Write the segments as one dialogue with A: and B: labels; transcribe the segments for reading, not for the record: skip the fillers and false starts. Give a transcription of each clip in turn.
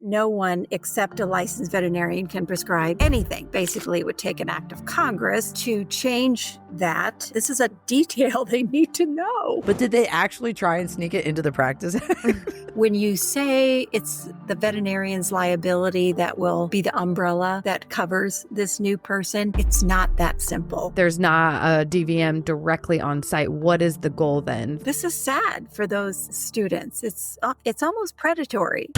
A: no one except a licensed veterinarian can prescribe anything. Basically, it would take an act of Congress to change that. This is a detail they need to know.
B: But did they actually try and sneak it into the practice?
A: When you say it's the veterinarian's liability that will be the umbrella that covers this new person, it's not that simple.
C: There's not a DVM directly on site. What is the goal then?
A: This is sad for those students. It's almost predatory.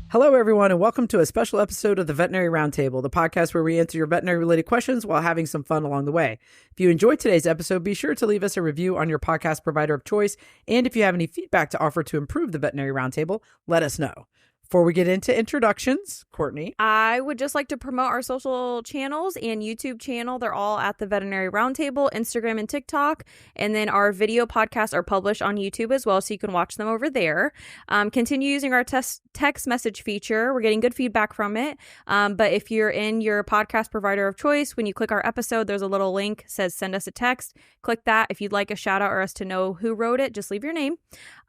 B: Hello, everyone, and welcome to a special episode of the Veterinary Roundtable, the podcast where we answer your veterinary-related questions while having some fun along the way. If you enjoyed today's episode, be sure to leave us a review on your podcast provider of choice, and if you have any feedback to offer to improve the Veterinary Roundtable, let us know. Before we get into introductions, Courtney.
C: I would just like to promote our social channels and YouTube channel. They're all at the Veterinary Roundtable, Instagram and TikTok. And then our video podcasts are published on YouTube as well, so you can watch them over there. Continue using our text message feature. We're getting good feedback from it. But if you're in your podcast provider of choice, when you click our episode, there's a little link that says send us a text. Click that. If you'd like a shout out or us to know who wrote it, just leave your name.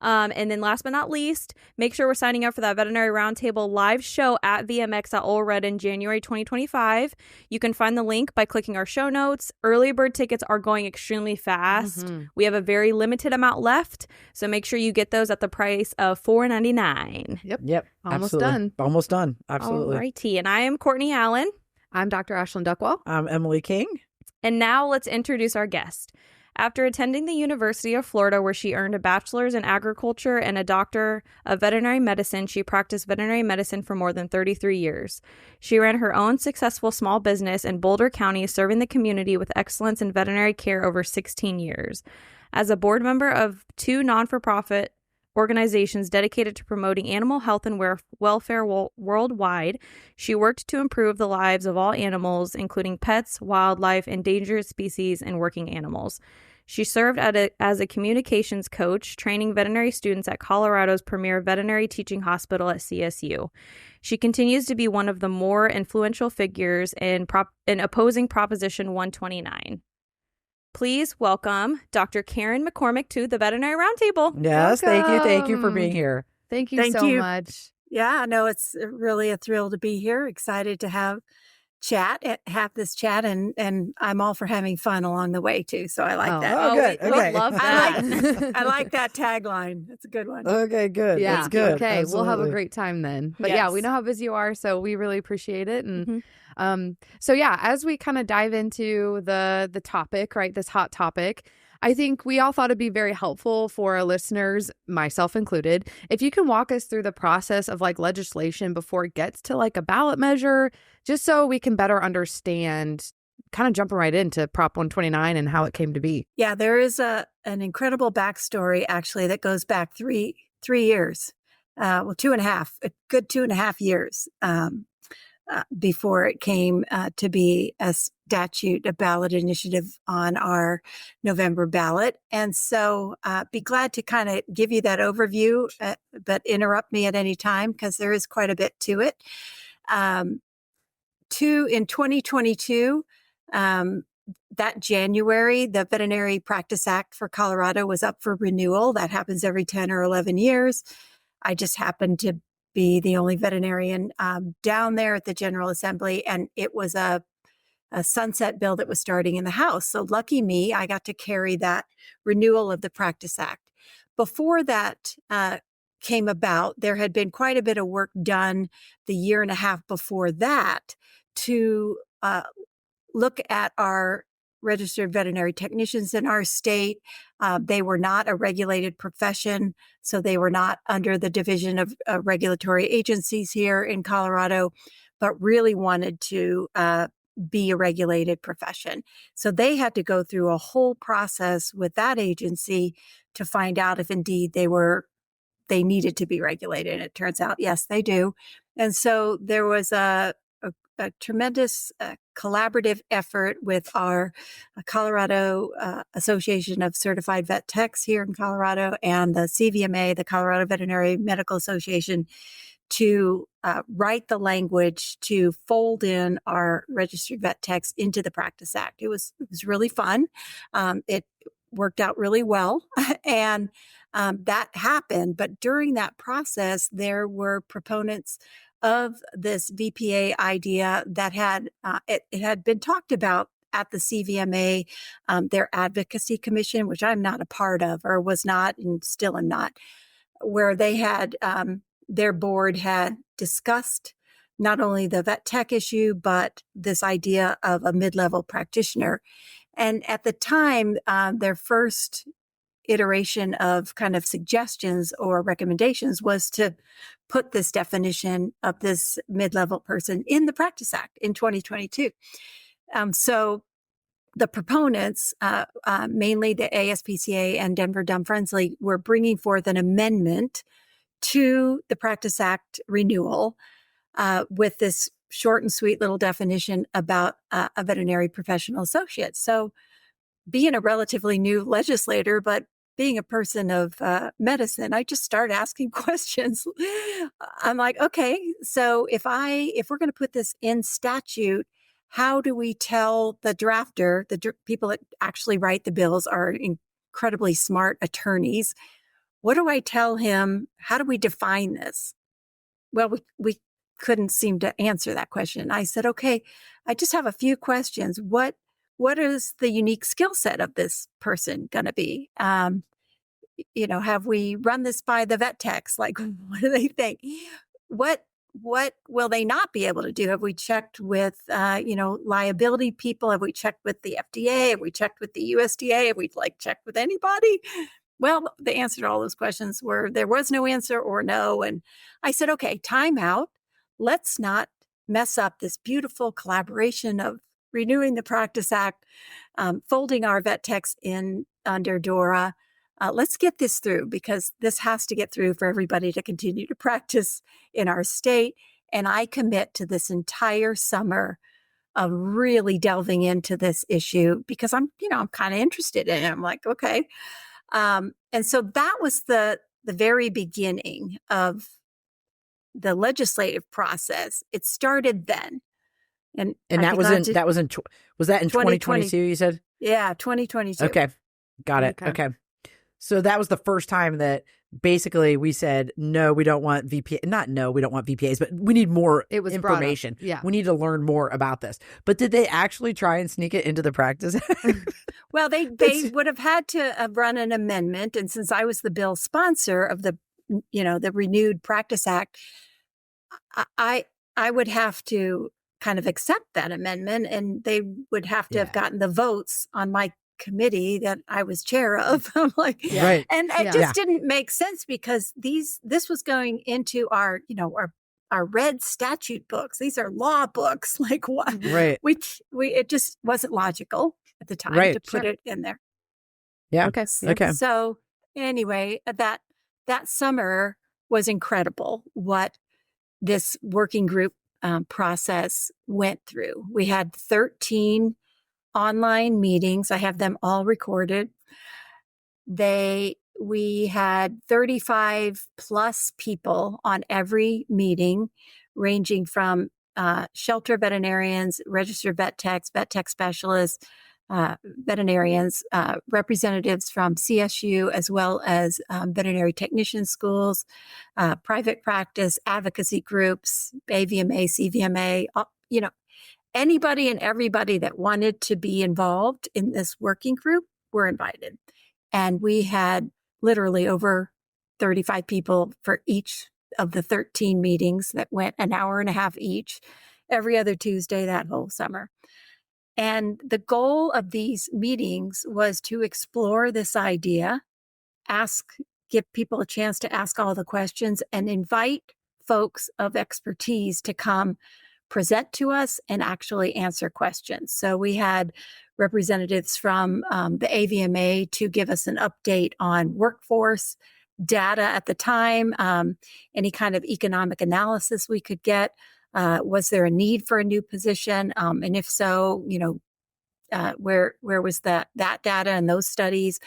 C: And then last but not least, make sure we're signing up for that Veterinary Roundtable live show at VMX at Ole Red in January 2025. You can find the link by clicking our show notes. Early bird tickets are going extremely fast. We have a very limited amount left, so make sure you get those at the price of $4.99.
B: Yep.
C: Almost
B: absolutely.
C: done.
B: Almost done. Absolutely.
C: Alrighty, and I am Courtney Allen.
D: I'm Dr. Ashlyn Duckwell.
B: I'm Emily King.
C: And now let's introduce our guest. After attending the University of Florida, where she earned a bachelor's in agriculture and a doctor of veterinary medicine, she practiced veterinary medicine for more than 33 years. She ran her own successful small business in Boulder County, serving the community with excellence in veterinary care over 16 years. As a board member of two non-for-profit organizations dedicated to promoting animal health and welfare worldwide, she worked to improve the lives of all animals, including pets, wildlife, endangered species, and working animals. She served as a communications coach, training veterinary students at Colorado's premier veterinary teaching hospital at CSU. She continues to be one of the more influential figures in opposing Proposition 129. Please welcome Dr. Karen McCormick to the Veterinary Roundtable.
B: Yes,
D: Welcome.
B: thank you. Thank you for being here.
D: Thank you so much.
A: Yeah, no, it's really a thrill to be here. Excited to have this chat, and I'm all for having fun along the way too. So I like that.
B: Oh, good.
C: We
B: Okay.
C: love that.
A: I like that tagline. That's a good one.
B: Okay, good.
D: Yeah.
B: That's good.
D: Okay. We'll have a
B: Absolutely.
D: great time then. But yeah,
C: Yes.
D: we know how busy you are, so we really appreciate it. And so yeah, as we kind of dive into the topic, right, this hot topic, I think we all thought it'd be very helpful for our listeners, myself included, if you can walk us through the process of like legislation before it gets to like a ballot measure, just so we can better understand, kind of jumping right into Prop 129 and how it came to be.
A: Yeah, there is an incredible backstory actually that goes back three years, 2.5, a good 2.5 years before it came to be a statute, a ballot initiative on our November ballot. And so be glad to kind of give you that overview, but interrupt me at any time because there is quite a bit to it. In 2022, that January, the Veterinary Practice Act for Colorado was up for renewal. That happens every 10 or 11 years. I just happened to be the only veterinarian down there at the General Assembly, and it was a sunset bill that was starting in the House. So lucky me, I got to carry that renewal of the Practice Act. Before that came about, there had been quite a bit of work done the year and a half before that to look at our registered veterinary technicians in our state. They were not a regulated profession, so they were not under the division of regulatory agencies here in Colorado, but really wanted to be a regulated profession. So they had to go through a whole process with that agency to find out if indeed they needed to be regulated. And it turns out, yes, they do. And so there was a tremendous collaborative effort with our Colorado Association of Certified Vet Techs here in Colorado and the CVMA, the Colorado Veterinary Medical Association, to write the language to fold in our registered vet techs into the Practice Act. It was really fun. It worked out really well. And That happened. But during that process, there were proponents of this VPA idea that had it had been talked about at the CVMA, their advocacy commission, which I'm not a part of, or was not, and still am not, where they had their board had discussed not only the vet tech issue, but this idea of a mid-level practitioner. And at the time, their first iteration of kind of suggestions or recommendations was to put this definition of this mid-level person in the Practice Act in 2022. So the proponents, mainly the ASPCA and Denver Dumb Friendly, were bringing forth an amendment to the Practice Act renewal with this short and sweet little definition about a veterinary professional associate. So being a relatively new legislator, but being a person of medicine, I just started asking questions. I'm like, okay, so if we're going to put this in statute, how do we tell the drafter, the people that actually write the bills are incredibly smart attorneys? What do I tell him? How do we define this? Well, we couldn't seem to answer that question. I said, okay, I just have a few questions. What is the unique skill set of this person going to be? Have we run this by the vet techs? Like, what do they think? What will they not be able to do? Have we checked with, liability people? Have we checked with the FDA? Have we checked with the USDA? Have we checked with anybody? Well, the answer to all those questions were there was no answer or no. And I said, okay, time out. Let's not mess up this beautiful collaboration of renewing the Practice Act, folding our vet techs in under DORA. Let's get this through, because this has to get through for everybody to continue to practice in our state. And I commit to this entire summer of really delving into this issue, because I'm kind of interested in it. I'm like, okay. And so that was the very beginning of the legislative process. It started then. And
B: that was in 2022, you said?
A: Yeah, 2022.
B: Okay. Got it. Okay. So that was the first time that basically we said, no, we don't want VPA. Not no, we don't want VPAs, but we need more information.
D: Yeah.
B: We need to learn more about this. But did they actually try and sneak it into the practice?
A: Well, they would have had to run an amendment. And since I was the bill sponsor of the renewed Practice Act, I would have to kind of accept that amendment, and they would have to have gotten the votes on my committee that I was chair of. I'm like,
B: right.
A: And it just didn't make sense, because this was going into our red statute books. These are law books. Like, what?
B: Right.
A: It just wasn't logical at the time to put it in there.
B: Yeah.
D: Okay.
B: Okay.
A: So anyway, that summer was incredible what this working group process went through. We had 13 online meetings. I have them all recorded. We had 35 plus people on every meeting, ranging from shelter veterinarians, registered vet techs, vet tech specialists, veterinarians, representatives from CSU, as well as veterinary technician schools, private practice, advocacy groups, AVMA, CVMA, anybody and everybody that wanted to be involved in this working group were invited. And we had literally over 35 people for each of the 13 meetings that went an hour and a half each, every other Tuesday that whole summer. And the goal of these meetings was to explore this idea, give people a chance to ask all the questions, and invite folks of expertise to come present to us and actually answer questions. So we had representatives from the AVMA to give us an update on workforce data at the time, any kind of economic analysis we could get. Was there a need for a new position? And if so, where was that data and those studies?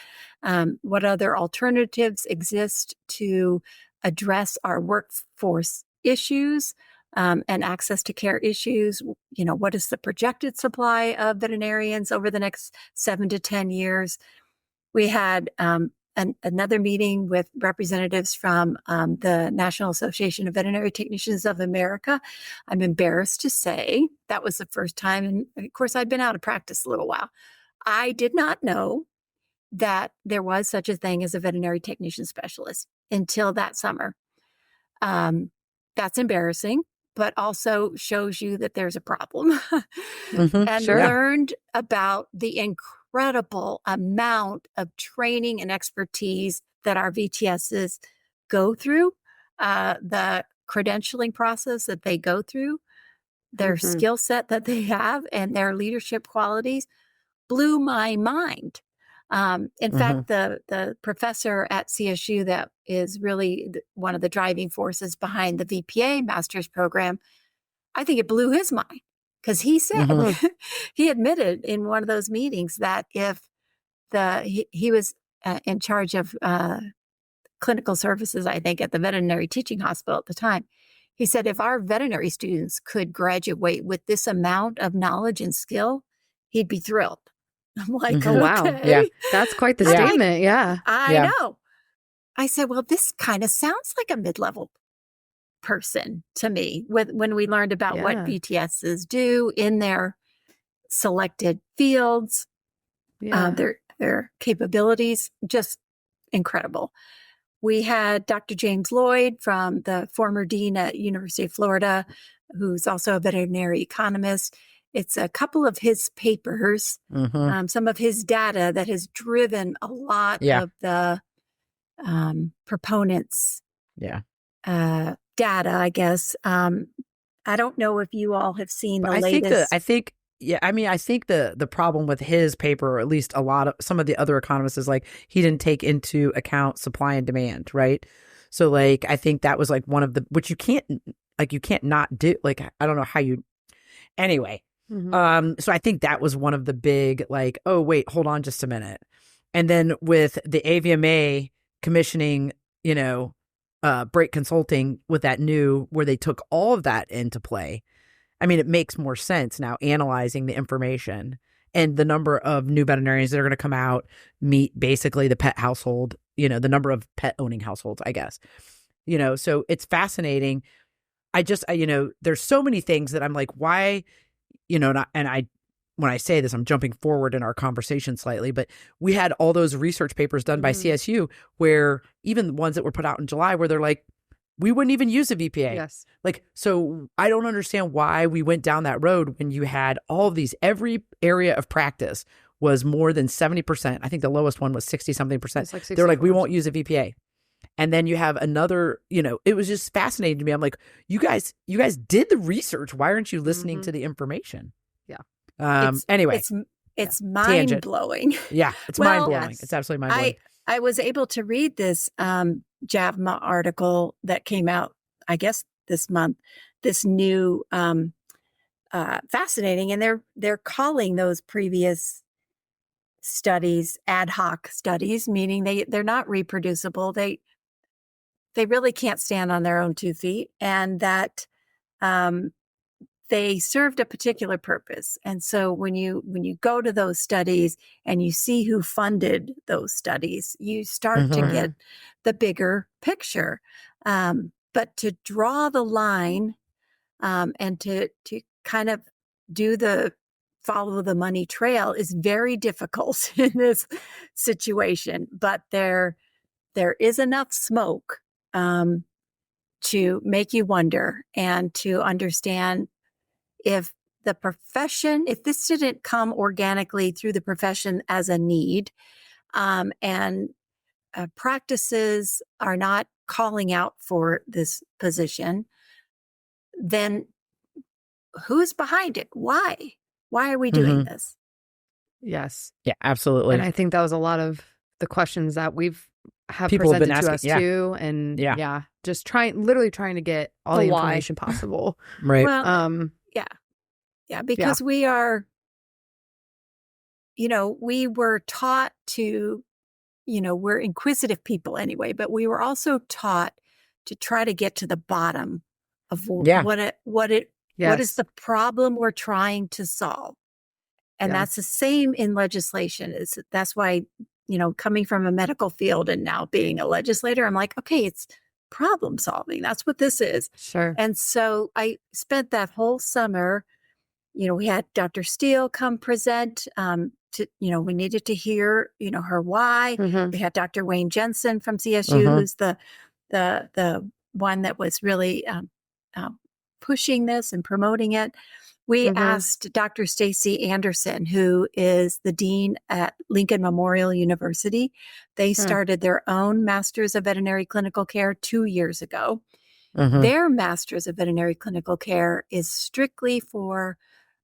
A: What other alternatives exist to address our workforce issues and access to care issues? What is the projected supply of veterinarians over the next 7 to 10 years? We had another meeting with representatives from the National Association of Veterinary Technicians of America. I'm embarrassed to say that was the first time. And of course, I'd been out of practice a little while. I did not know that there was such a thing as a veterinary technician specialist until that summer. That's embarrassing, but also shows you that there's a problem. And learned about the incredible amount of training and expertise that our VTSs go through, the credentialing process that they go through, their skill set that they have, and their leadership qualities blew my mind. In fact, the professor at CSU that is really one of the driving forces behind the VPA master's program, I think it blew his mind because he said, he admitted in one of those meetings that if he was in charge of clinical services, I think, at the veterinary teaching hospital at the time, he said, if our veterinary students could graduate with this amount of knowledge and skill, he'd be thrilled. I'm like,
D: Oh, wow.
A: okay.
D: Yeah. That's quite the statement. Yeah.
A: I know. I said, well, this kind of sounds like a mid-level person to me when we learned about what VTSs do in their selected fields, their capabilities, just incredible. We had Dr. James Lloyd from the former dean at University of Florida, who's also a veterinary economist. It's a couple of his papers, some of his data that has driven a lot of the proponents data, I guess. I don't know if you all have seen the latest.
B: I think the problem with his paper, or at least some of the other economists, is like he didn't take into account supply and demand, right? So like I think that was like one of the, which you can't not do. Like I don't know how you. Anyway. So I think that was one of the big, like, oh, wait, hold on just a minute. And then with the AVMA commissioning, Break Consulting with that new, where they took all of that into play. I mean, it makes more sense now analyzing the information and the number of new veterinarians that are going to come out, meet basically the pet household, the number of pet owning households, I guess, so it's fascinating. There's so many things that I'm like, why, when I say this, I'm jumping forward in our conversation slightly, but we had all those research papers done by CSU where even the ones that were put out in July where they're like, we wouldn't even use a VPA.
D: Yes. Like,
B: so I don't understand why we went down that road when you had all of these, every area of practice was more than 70%. I think the lowest one was 60 something percent.
D: Like
B: they're like, we won't use a VPA. And then you have another, it was just fascinating to me. I'm like, you guys did the research. Why aren't you listening to the information?
D: Yeah.
A: Anyway, it's mind blowing.
B: Yeah. It's mind blowing. It's absolutely mind blowing.
A: I was able to read this JAVMA article that came out, I guess, this month, this new fascinating. And they're calling those previous studies ad hoc studies, meaning they're not reproducible. They really can't stand on their own 2 feet, and that they served a particular purpose. And so when you go to those studies and you see who funded those studies, you start to get the bigger picture. But to draw the line and to kind of do the follow the money trail is very difficult in this situation. But there is enough smoke to make you wonder and to understand if this didn't come organically through the profession as a need, and practices are not calling out for this position, then who's behind it? Why? Why are we doing this?
D: Yes.
B: Yeah, absolutely.
D: And I think that was a lot of the questions that have
B: people
D: presented
B: have been
D: to
B: asking,
D: us too. And just literally trying to get all the information possible.
B: Right.
A: Well, because we are, we were taught to, we're inquisitive people anyway, but we were also taught to try to get to the bottom of what is the problem we're trying to solve. And that's the same in legislation. That's why, coming from a medical field and now being a legislator, I'm like, okay, it's problem solving. That's what this is.
D: Sure.
A: And so I spent that whole summer, we had Dr. Steele come present, we needed to hear, her why. We had Dr. Wayne Jensen from CSU, who's the one that was really pushing this and promoting it. We asked Dr. Stacy Anderson, who is the dean at Lincoln Memorial University. They started their own Masters of Veterinary Clinical Care 2 years ago. Their Masters of Veterinary Clinical Care is strictly for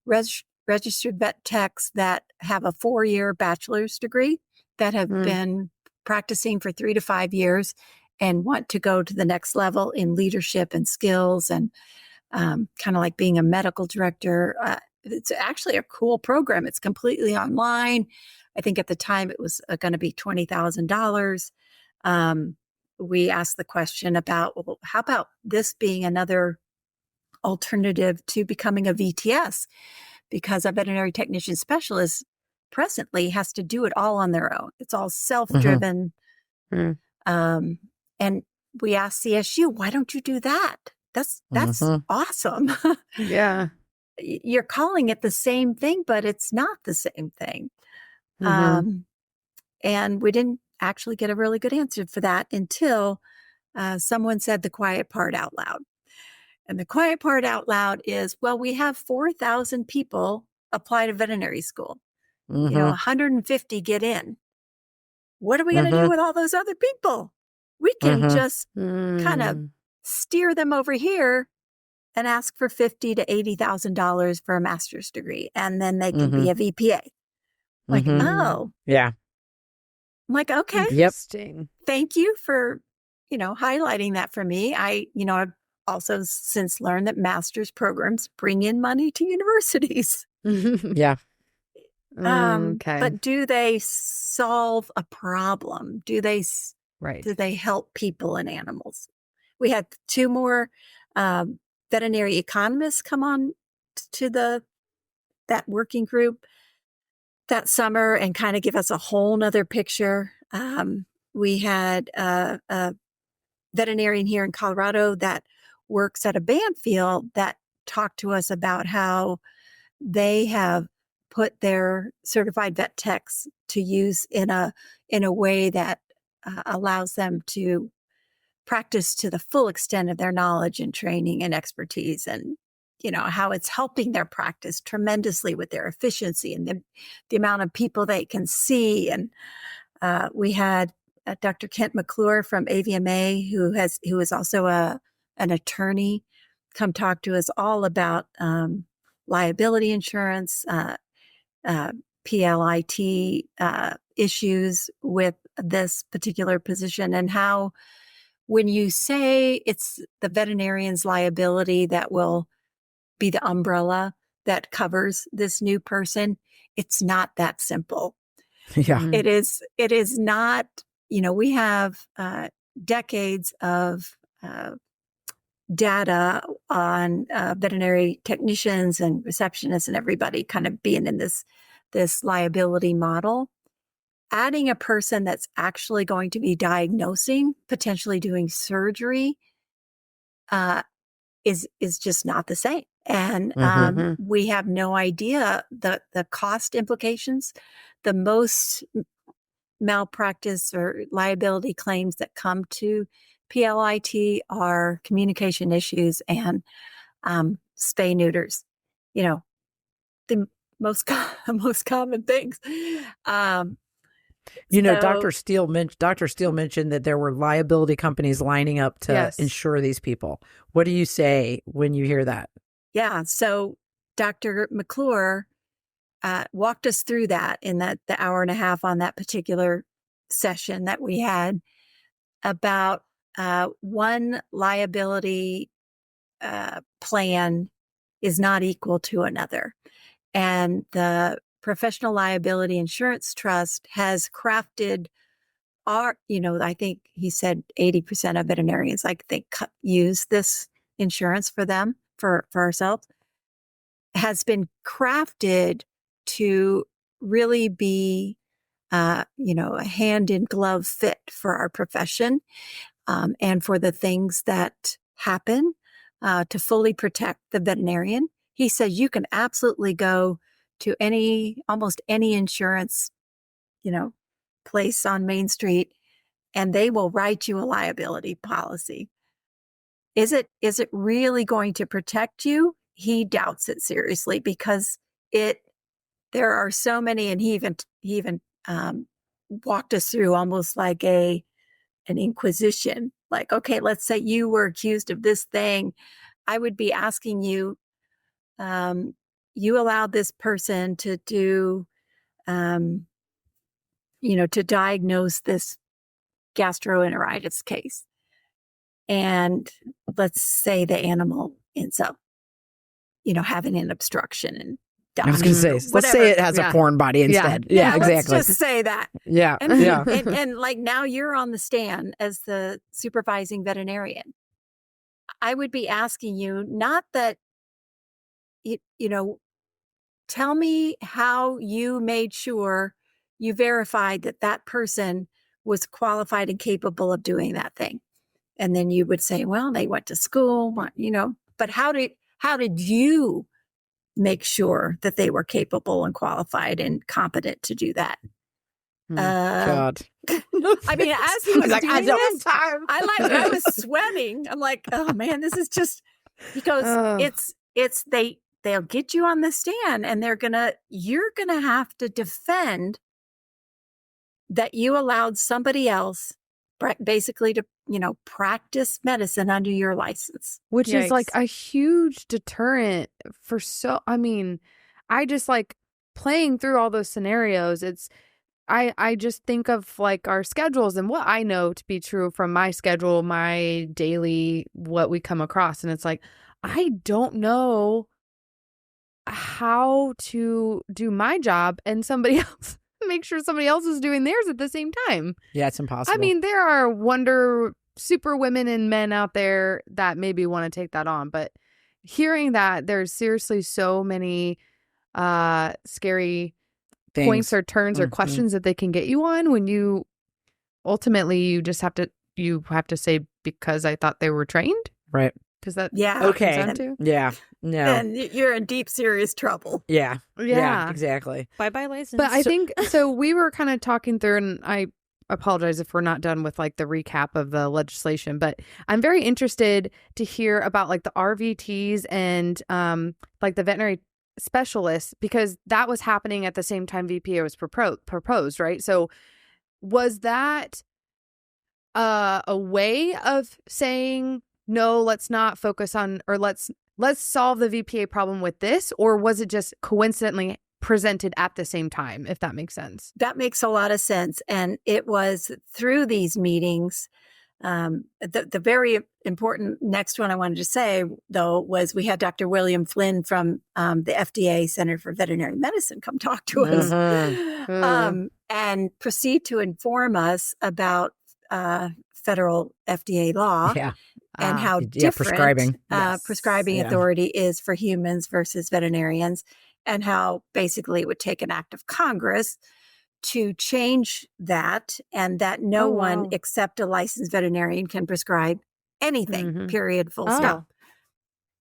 A: registered vet techs that have a 4-year bachelor's degree, that have been practicing for 3 to 5 years and want to go to the next level in leadership and skills, and kind of like being a medical director. It's actually a cool program. It's completely online. I think at the time it was going to be $20,000. We asked the question about, well, how about this being another alternative to becoming a VTS? Because a veterinary technician specialist presently has to do it all on their own. It's all self-driven. And we asked CSU, why don't you do that? That's awesome.
D: Yeah.
A: You're calling it the same thing, but it's not the same thing. And we didn't actually get a really good answer for that until someone said the quiet part out loud. And the quiet part out loud is, well, we have 4,000 people apply to veterinary school. 150 get in. What are we going to do with all those other people? We can just kind of steer them over here and ask for $50,000 to $80,000 for a master's degree, and then they can be a VPA. Like, oh,
B: yeah.
A: I'm like, okay,
D: Interesting.
A: Thank you for highlighting that for me. I've also since learned that master's programs bring in money to universities.
B: Yeah.
D: Okay.
A: But do they solve a problem? Do they help people and animals? We had 2 more veterinary economists come on to that working group that summer and kind of give us a whole nother picture. We had a veterinarian here in Colorado that works at a band field that talked to us about how they have put their certified vet techs to use in a way that allows them to practice to the full extent of their knowledge and training and expertise, and how it's helping their practice tremendously with their efficiency and the amount of people they can see. And we had Dr. Kent McClure from AVMA, who is also an attorney, come talk to us all about liability insurance, PLIT issues with this particular position, and how when you say it's the veterinarian's liability that will be the umbrella that covers this new person, it's not that simple.
B: Yeah.
A: It is not, we have decades of data on veterinary technicians and receptionists and everybody kind of being in this liability model. Adding a person that's actually going to be diagnosing, potentially doing surgery, is just not the same. And we have no idea the cost implications. The most malpractice or liability claims that come to PLIT are communication issues and spay neuters. The most common things.
B: Dr. Steele mentioned that there were liability companies lining up to insure these people. What do you say when you hear that?
A: Yeah. So Dr. McClure walked us through that in the hour and a half on that particular session that we had about one liability plan is not equal to another. And the Professional Liability Insurance Trust has crafted I think he said 80% of veterinarians, use this insurance for them, for ourselves, has been crafted to really be a hand in glove fit for our profession, and for the things that happen, to fully protect the veterinarian. He says you can absolutely go to almost any insurance, place on Main Street, and they will write you a liability policy. Is it really going to protect you? He doubts it seriously, because there are so many, and he even walked us through almost like an inquisition. Like, okay, let's say you were accused of this thing. I would be asking you, you allowed this person to do, to diagnose this gastroenteritis case. And let's say the animal ends up, having an obstruction and dying.
B: I was going to say, let's say it has a foreign body instead. Yeah, exactly.
A: Let's just say that.
B: Yeah.
A: And like, now you're on the stand as the supervising veterinarian. I would be asking you, not that, tell me how you made sure you verified that person was qualified and capable of doing that thing. And then you would say, well, they went to school, but how did you make sure that they were capable and qualified and competent to do that?
B: God.
A: I mean, as he was
B: like,
A: doing
B: I don't
A: this,
B: have time.
A: I was sweating. I'm like, oh man, this is just, because they'll get you on the stand, and you're gonna have to defend that you allowed somebody else basically to, practice medicine under your license.
D: Which
C: Yikes.
D: is like a huge deterrent for I just like playing through all those scenarios. I just think of like our schedules and what I know to be true from my schedule, my daily, what we come across. And it's like, I don't know how to do my job and somebody else make sure somebody else is doing theirs at the same time.
B: Yeah, it's impossible.
D: I mean, there are super women and men out there that maybe want to take that on, but hearing that there's seriously so many scary points or turns or questions that they can get you on, when you ultimately you have to say, because I thought they were trained,
B: right?
D: Because that
B: okay, yeah, no,
A: and you're in deep serious trouble.
B: Yeah, exactly.
C: Bye license.
D: But I think so. We were kind of talking through, and I apologize if we're not done with like the recap of the legislation, but I'm very interested to hear about like the RVTs and like the veterinary specialists, because that was happening at the same time VPA was proposed, right? So was that a way of saying, no, let's not focus on, or let's solve the VPA problem with this, or was it just coincidentally presented at the same time, if that makes sense?
A: That makes a lot of sense. And it was through these meetings. The very important next one I wanted to say, though, was we had Dr. William Flynn from the FDA Center for Veterinary Medicine come talk to us and proceed to inform us about federal FDA law and how different prescribing authority is for humans versus veterinarians, and how basically it would take an act of Congress to change that, and that no one except a licensed veterinarian can prescribe anything, period, full stop.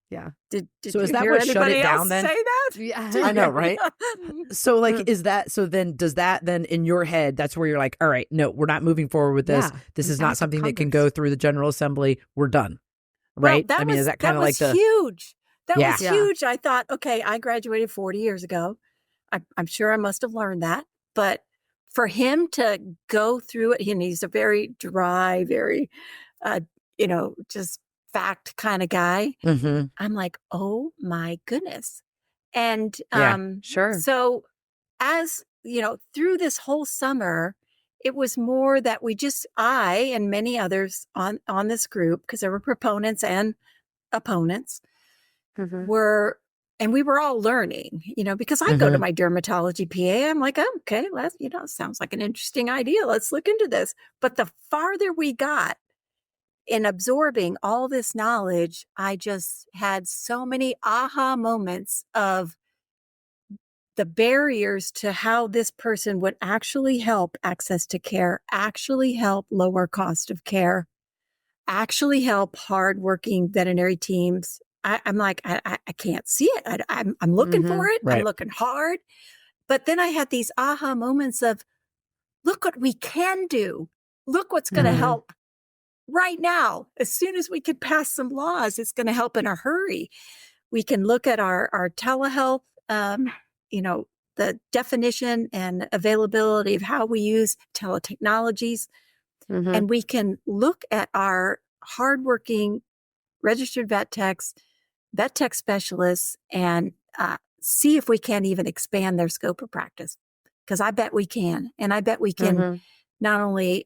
D: Yeah.
A: Did
B: so is
A: you
B: that
A: hear
B: what shut
A: anybody
B: it down
A: else
B: then?
A: say that?
D: Yeah.
B: I know, right? So like, does that then in your head, that's where you're like, all right, no, we're not moving forward with this.
D: Yeah.
B: This is
D: An act
B: not
D: of
B: something that can
D: Congress.
B: go through the General Assembly. We're done. Right?
A: Well,
B: is that kind of like the
A: huge. That
B: Yeah.
A: was huge. I thought, okay, I graduated 40 years ago. I'm sure I must have learned that. But for him to go through it, and he's a very dry, very, just fact kind of guy. I'm like, oh my goodness. And
D: Sure.
A: so as, through this whole summer, it was more that I and many others on this group, because there were proponents and opponents, were, and we were all learning, because I go to my dermatology PA. I'm like, oh, okay, sounds like an interesting idea. Let's look into this. But the farther we got in absorbing all this knowledge, I just had so many aha moments of the barriers to how this person would actually help access to care, actually help lower cost of care, actually help hardworking veterinary teams. I'm like, I can't see it. I'm looking for it.
B: Right.
A: I'm looking hard. But then I had these aha moments of, look what we can do. Look what's going to help right now. As soon as we can pass some laws, it's going to help in a hurry. We can look at our telehealth, the definition and availability of how we use teletechnologies. And we can look at our hardworking registered vet techs, vet tech specialists, and see if we can even expand their scope of practice. Because I bet we can. And I bet we can not only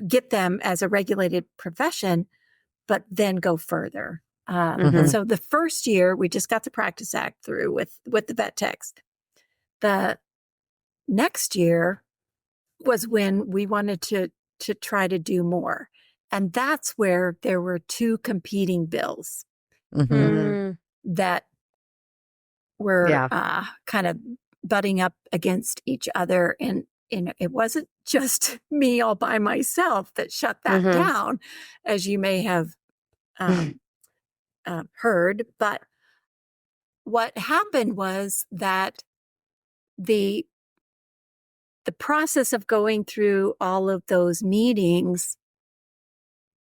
A: get them as a regulated profession, but then go further. And so the first year, we just got the Practice Act through with the vet techs. The next year was when we wanted to try to do more. And that's where there were two competing bills that were kind of butting up against each other. And it wasn't just me all by myself that shut that down, as you may have heard. But what happened was that the process of going through all of those meetings,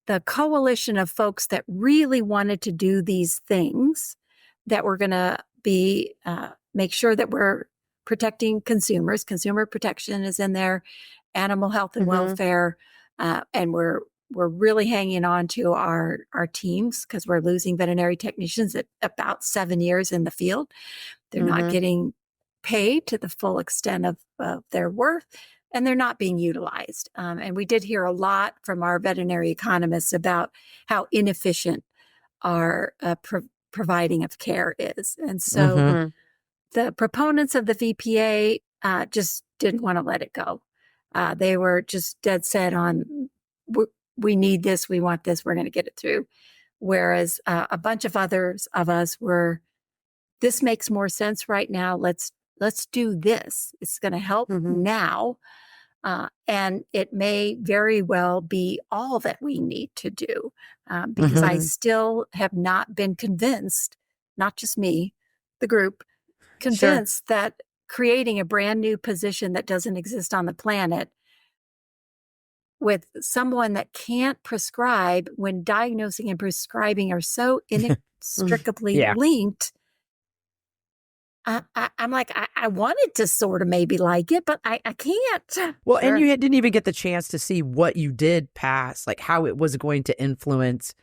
A: the coalition of folks that really wanted to do these things that were going to be make sure that we're protecting consumers. Consumer protection is in there, animal health and welfare, and we're really hanging on to our teams because we're losing veterinary technicians at about 7 years in the field. They're not getting paid to the full extent of their worth, and they're not being utilized. And we did hear a lot from our veterinary economists about how inefficient our providing of care is. And so the proponents of the VPA just didn't want to let it go. They were just dead set on, we need this, we want this, we're going to get it through. Whereas a bunch of others of us were, this makes more sense right now. Let's do this. It's going to help now. And it may very well be all that we need to do because I still have not been convinced, not just me, the group, convinced that creating a brand new position that doesn't exist on the planet with someone that can't prescribe when diagnosing and prescribing are so inextricably linked. I'm like, I wanted to sort of maybe like it, but I can't.
B: Well, and you didn't even get the chance to see what you did pass, like how it was going to influence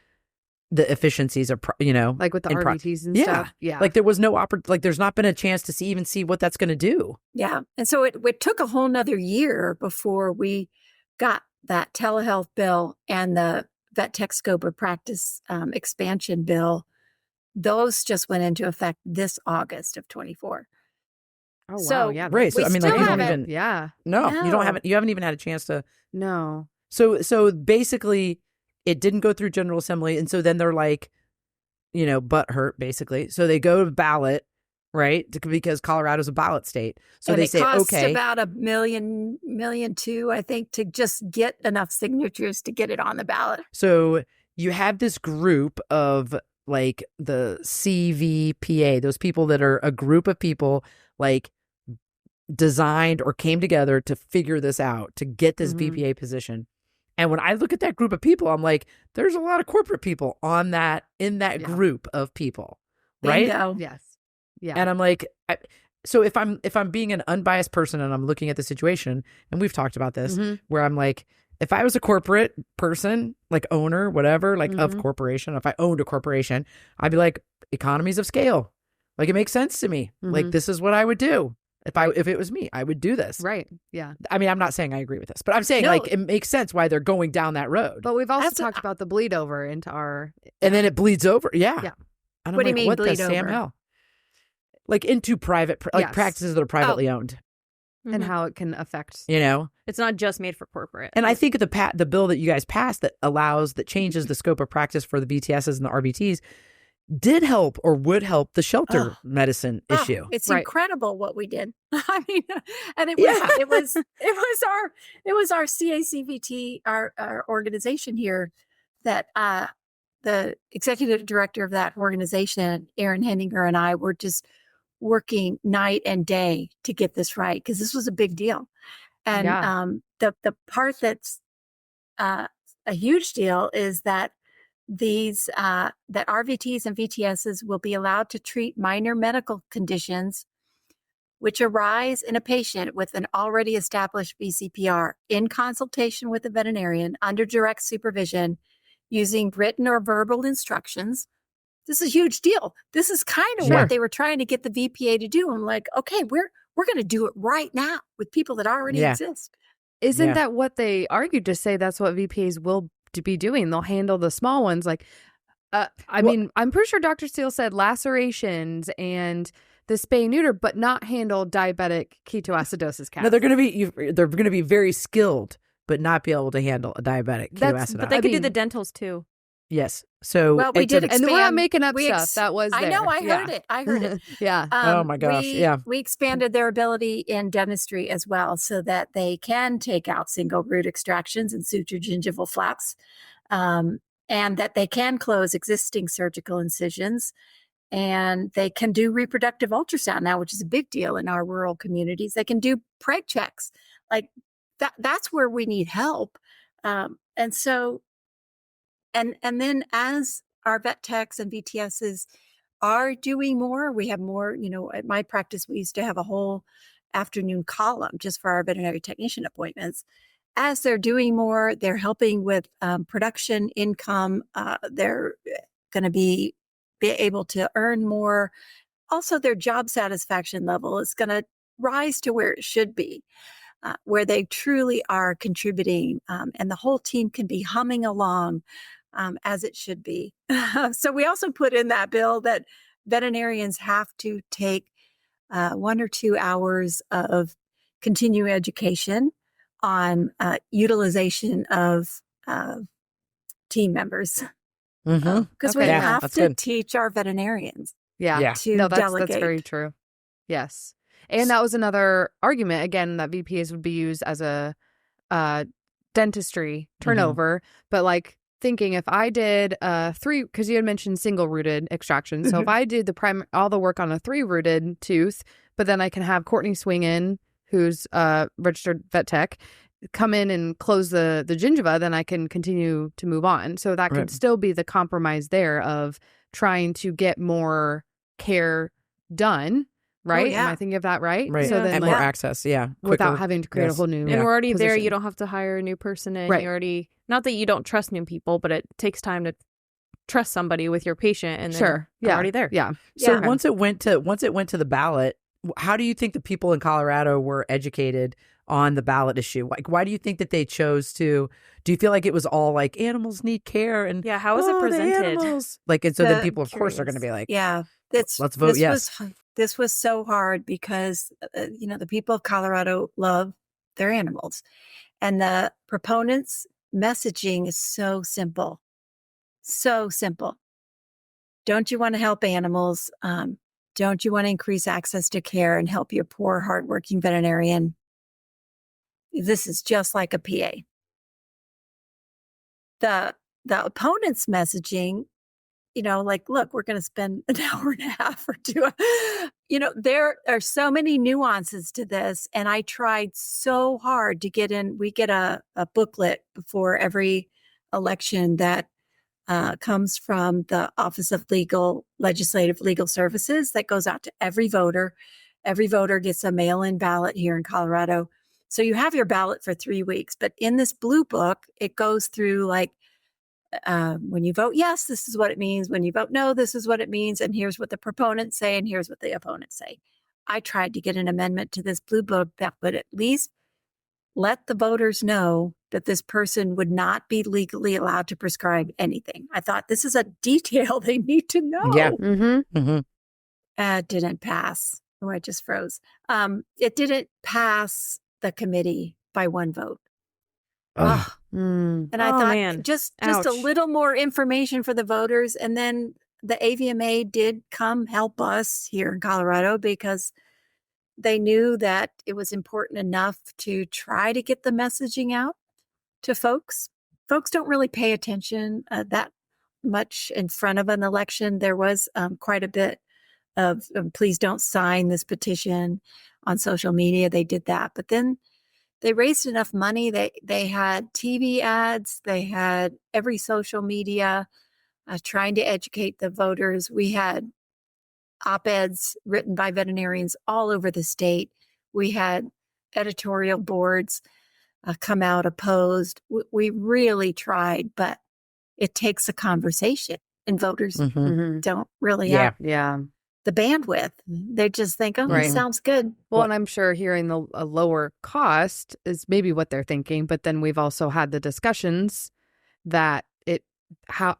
B: the efficiencies of,
D: like with the RVTs and stuff. Yeah.
B: Like there was no there's not been a chance to even see what that's going to do.
A: Yeah. And so it took a whole nother year before we got that telehealth bill and the vet tech scope of practice expansion bill. Those just went into effect this August of 24.
D: Oh, wow.
A: So,
D: yeah.
B: Right. So, I mean, like, you don't even,
D: No,
B: you haven't even had a chance to.
D: No.
B: So basically, it didn't go through General Assembly. And so then they're like, butt hurt, basically. So they go to ballot, right? Because Colorado's a ballot state. So
A: and
B: they
A: it
B: say,
A: costs
B: okay.
A: about $1 million too, I think, to just get enough signatures to get it on the ballot.
B: So you have this group of like the CVPA, those people that are a group of people like designed or came together to figure this out, to get this VPA position. And when I look at that group of people, I'm like, there's a lot of corporate people in that group of people, right?
A: Bingo.
D: Yes. Yeah.
B: And I'm like, so if I'm being an unbiased person and I'm looking at the situation, and we've talked about this, where I'm like, if I was a corporate person, like owner, whatever, like of corporation, if I owned a corporation, I'd be like, economies of scale. Like it makes sense to me. Like this is what I would do. If it was me, I would do this.
D: Right. Yeah.
B: I mean, I'm not saying I agree with this, but I'm saying like it makes sense why they're going down that road.
D: But we've also talked about the bleed over into our...
B: And then it bleeds over. Yeah.
D: Yeah.
B: And
A: What do you mean
B: what
A: bleed
B: the Sam
A: over?
B: hell? Like into private, like practices that are privately owned.
D: And how it can affect...
C: It's not just made for corporate.
B: And I think the bill that you guys passed that changes the scope of practice for the VTSs and the RVTs did help or would help the shelter medicine issue.
A: It's
D: Right.
A: incredible what we did. I mean, and it
B: Yeah.
A: was our CACVT, our organization here, that the executive director of that organization, Aaron Henninger, and I were just working night and day to get this right, because this was a big deal. And
D: Yeah.
A: the part that's a huge deal is that these that RVTs and VTSs will be allowed to treat minor medical conditions which arise in a patient with an already established VCPR in consultation with a veterinarian under direct supervision using written or verbal instructions. This is a huge deal. This is kind of
B: Sure.
A: what they were trying to get the VPA to do. I'm like, okay, we're going to do it right now with people that already exist.
D: Isn't
B: Yeah.
D: that what they argued to say? That's what VPAs will be doing. They'll handle the small ones. Like, I mean, I'm pretty sure Dr. Steele said lacerations and the spay neuter, but not handle diabetic ketoacidosis cats.
B: No, they're going to be very skilled, but not be able to handle a diabetic ketoacidosis.
C: But they could do the dentals too.
B: Yes. So
A: Well, we did
D: and we're not
A: expand-
D: making up
A: we
D: stuff.
A: ex-
D: That was
A: I
D: there.
A: know, I
D: Yeah.
A: heard it. I heard it.
D: Yeah.
B: Oh my gosh, yeah.
A: We expanded their ability in dentistry as well, so that they can take out single root extractions and suture gingival flaps, and that they can close existing surgical incisions, and they can do reproductive ultrasound now, which is a big deal in our rural communities. They can do preg checks. Like that's where we need help. And so, and then as our vet techs and VTSs are doing more, we have more, at my practice, we used to have a whole afternoon column just for our veterinary technician appointments. As they're doing more, they're helping with production income. They're going to be able to earn more. Also, their job satisfaction level is going to rise to where it should be, where they truly are contributing, and the whole team can be humming along as it should be. So we also put in that bill that veterinarians have to take 1 or 2 hours of continuing education on utilization of team members, because we
D: Okay.
B: Yeah,
A: have
B: that's
A: to
B: good.
A: teach our veterinarians
D: Yeah.
A: to
D: No,
A: delegate.
D: that's very true. Yes. And that was another argument, again, that VPAs would be used as a dentistry turnover. But like thinking if I did 3, because you had mentioned single rooted extraction. So if I did all the work on a 3-rooted tooth, but then I can have Courtney swing in, who's registered vet tech, come in and close the gingiva, then I can continue to move on. So that could
B: Right.
D: still be the compromise there of trying to get more care done. Right?
A: yeah.
D: Am I thinking of that right?
B: Right.
D: So then
B: And
D: like,
B: more access. Yeah.
D: without
B: Quicker.
D: having to create a
B: Yes.
D: whole new
C: And we're already there.
D: position.
C: You don't have to hire a new person in.
D: Right.
C: You already, not that you don't trust new people, but it takes time to trust somebody with your patient, and then
D: Sure.
C: they're
D: Yeah.
C: already there.
D: Yeah.
B: So
A: Yeah.
B: once it went to the ballot, how do you think the people in Colorado were educated on the ballot issue? Like, why do you think that they chose to? Do you feel like it was all like animals need care and
C: Yeah, how was it
B: the
C: presented?
B: animals? Like, and so then
A: The-
B: people, of course, are going to be like,
A: Yeah,
B: let's vote yes.
A: This was so hard because the people of Colorado love their animals, and the proponents' messaging is so simple, so simple. Don't you want to help animals? Don't you want to increase access to care and help your poor, hardworking veterinarian? This is just like a PA. The opponents' messaging, like, look, we're going to spend an hour and a half or 2. There are so many nuances to this. And I tried so hard to get in. We get a booklet before every election that comes from the Office of Legislative Legal Services that goes out to every voter. Every voter gets a mail-in ballot here in Colorado. So you have your ballot for 3 weeks. But in this blue book, it goes through like, when you vote yes, this is what it means. When you vote no, this is what it means. And here's what the proponents say, and here's what the opponents say. I tried to get an amendment to this blue book that would at least let the voters know that this person would not be legally allowed to prescribe anything. I thought this is a detail they need to know.
B: Yeah.
D: Mm-hmm.
B: Mhm.
A: It didn't pass. Oh, I just froze. It didn't pass the committee by 1 vote.
B: Ugh.
A: And I
C: Oh,
A: thought
C: man.
A: just a
C: Ouch.
A: little more information for the voters. And then the AVMA did come help us here in Colorado because they knew that it was important enough to try to get the messaging out to folks. Folks don't really pay attention that much in front of an election. There was quite a bit of please don't sign this petition on social media. They did that. But then they raised enough money. They had TV ads. They had every social media trying to educate the voters. We had op-eds written by veterinarians all over the state. We had editorial boards come out opposed. We really tried, but it takes a conversation, and voters don't really have the bandwidth. They just think, oh, this sounds good.
D: Well, and I'm sure hearing a lower cost is maybe what they're thinking, but then we've also had the discussions that how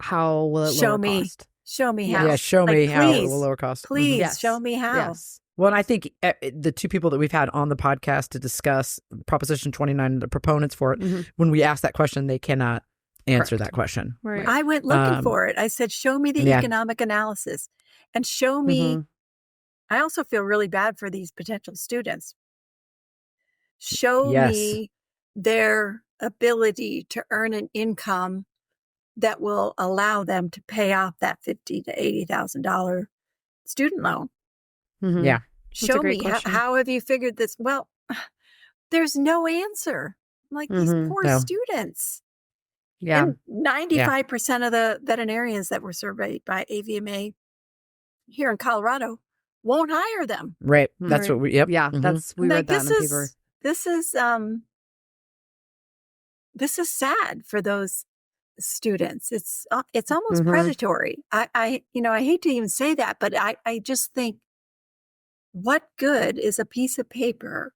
D: will it lower cost?
A: Show me how.
B: Yeah, show me how it will lower cost.
A: Please show me how.
D: Yes.
B: Well, and I think the two people that we've had on the podcast to discuss Proposition 29, the proponents for it, when we ask that question, they cannot answer that question.
C: Right.
A: I went looking for it. I said, show me the economic analysis and show me. I also feel really bad for these potential students. Show me their ability to earn an income that will allow them to pay off that $50,000 to $80,000 student loan.
B: Yeah.
A: Show me how have you figured this? Well, there's no answer. Like these poor students.
D: Yeah.
A: And 95% of the veterinarians that were surveyed by AVMA here in Colorado won't hire them.
B: Right. That's what we,
D: Yeah. That's, we read that in the paper.
A: This is sad for those students. It's almost predatory. I hate to even say that, but I just think, what good is a piece of paper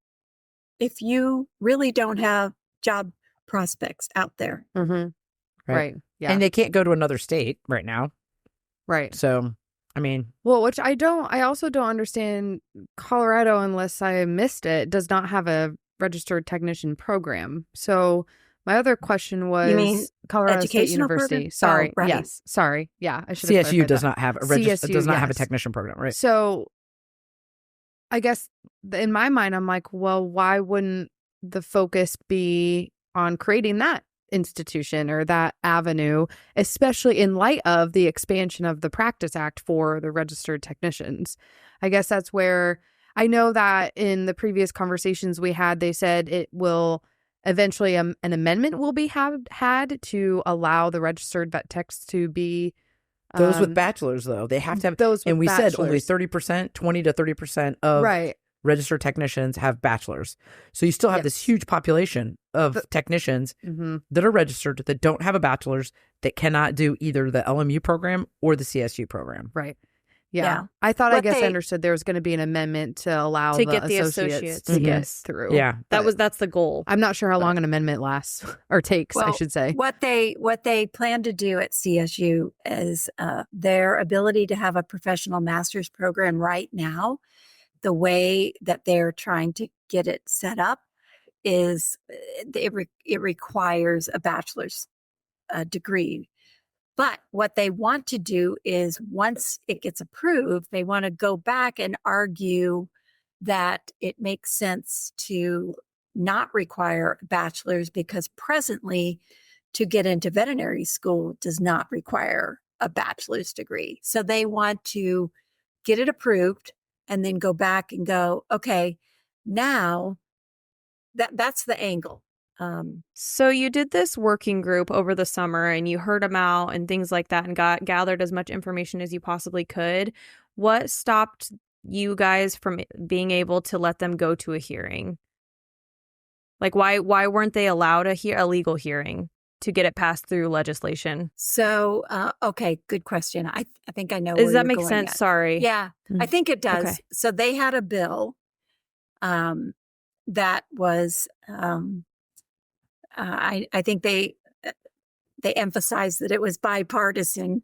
A: if you really don't have job prospects out there?
D: Right. Yeah.
B: And they can't go to another state right now.
D: Right.
B: So, I mean.
D: Well, which I also don't understand. Colorado, unless I missed it, does not have a registered technician program. So my other question was,
A: you mean
D: Colorado State University.
A: Program?
D: Sorry.
A: Oh, right.
D: Yes. Sorry. Yeah. I should have
B: CSU does
D: that.
B: not have a
D: CSU,
B: does not have a technician program, right?
D: So I guess in my mind, I'm like, well, why wouldn't the focus be on creating that institution or that avenue, especially in light of the expansion of the Practice Act for the registered technicians? I guess that's where I know that in the previous conversations we had, they said it will eventually an amendment will be had to allow the registered vet techs to be
B: those with bachelors, though, they have to have
D: those.
B: And we
D: bachelors.
B: said only 30%, 20 to 30% of registered technicians have bachelors. So you still have this huge population of technicians that are registered that don't have a bachelor's, that cannot do either the LMU program or the CSU program.
D: Right. Yeah. I thought, I understood there was going to be an amendment to allow
C: to get the associates
D: to get through.
B: Yeah.
C: That's the goal.
D: I'm not sure how long an amendment lasts or takes, I should say.
A: What they plan to do at CSU is their ability to have a professional master's program right now. The way that they're trying to get it set up is it requires a bachelor's degree. But what they want to do is, once it gets approved, they want to go back and argue that it makes sense to not require a bachelor's, because presently to get into veterinary school does not require a bachelor's degree. So they want to get it approved and then go back and go, okay, now that's the angle.
C: So you did this working group over the summer and you heard them out and things like that and gathered as much information as you possibly could. What stopped you guys from being able to let them go to a hearing? Like, why weren't they allowed a legal hearing to get it passed through legislation?
A: So, okay, good question. I think I know.
C: Does that make sense? Sorry.
A: Yeah, I think it does.
C: Okay.
A: So they had a bill that was, I think they emphasized that it was bipartisan,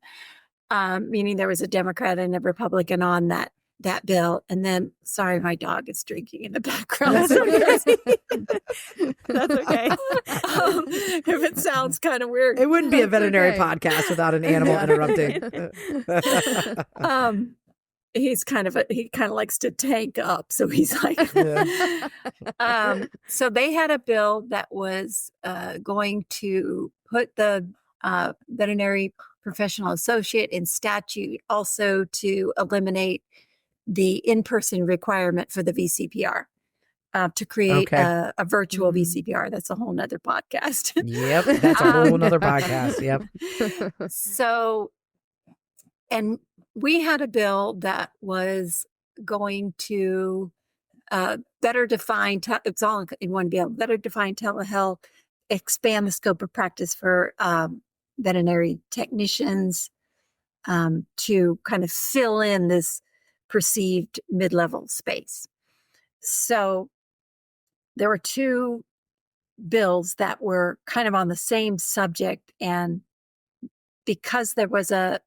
A: meaning there was a Democrat and a Republican on that that bill. And then, sorry, my dog is drinking in the background. So
C: That's okay.
A: If it sounds kind of weird.
B: It wouldn't be a veterinary
D: okay.
B: podcast without an animal interrupting.
A: He kind of likes to tank up. So he's like, so they had a bill that was going to put the veterinary professional associate in statute, also to eliminate the in-person requirement for the VCPR, to create a virtual VCPR. That's a whole nother podcast.
B: Yep. That's a whole nother podcast. Yep.
A: So, and we had a bill that was going to better define, it's all in one bill, better define telehealth, expand the scope of practice for veterinary technicians, to kind of fill in this perceived mid-level space. So there were two bills that were kind of on the same subject, and because there was a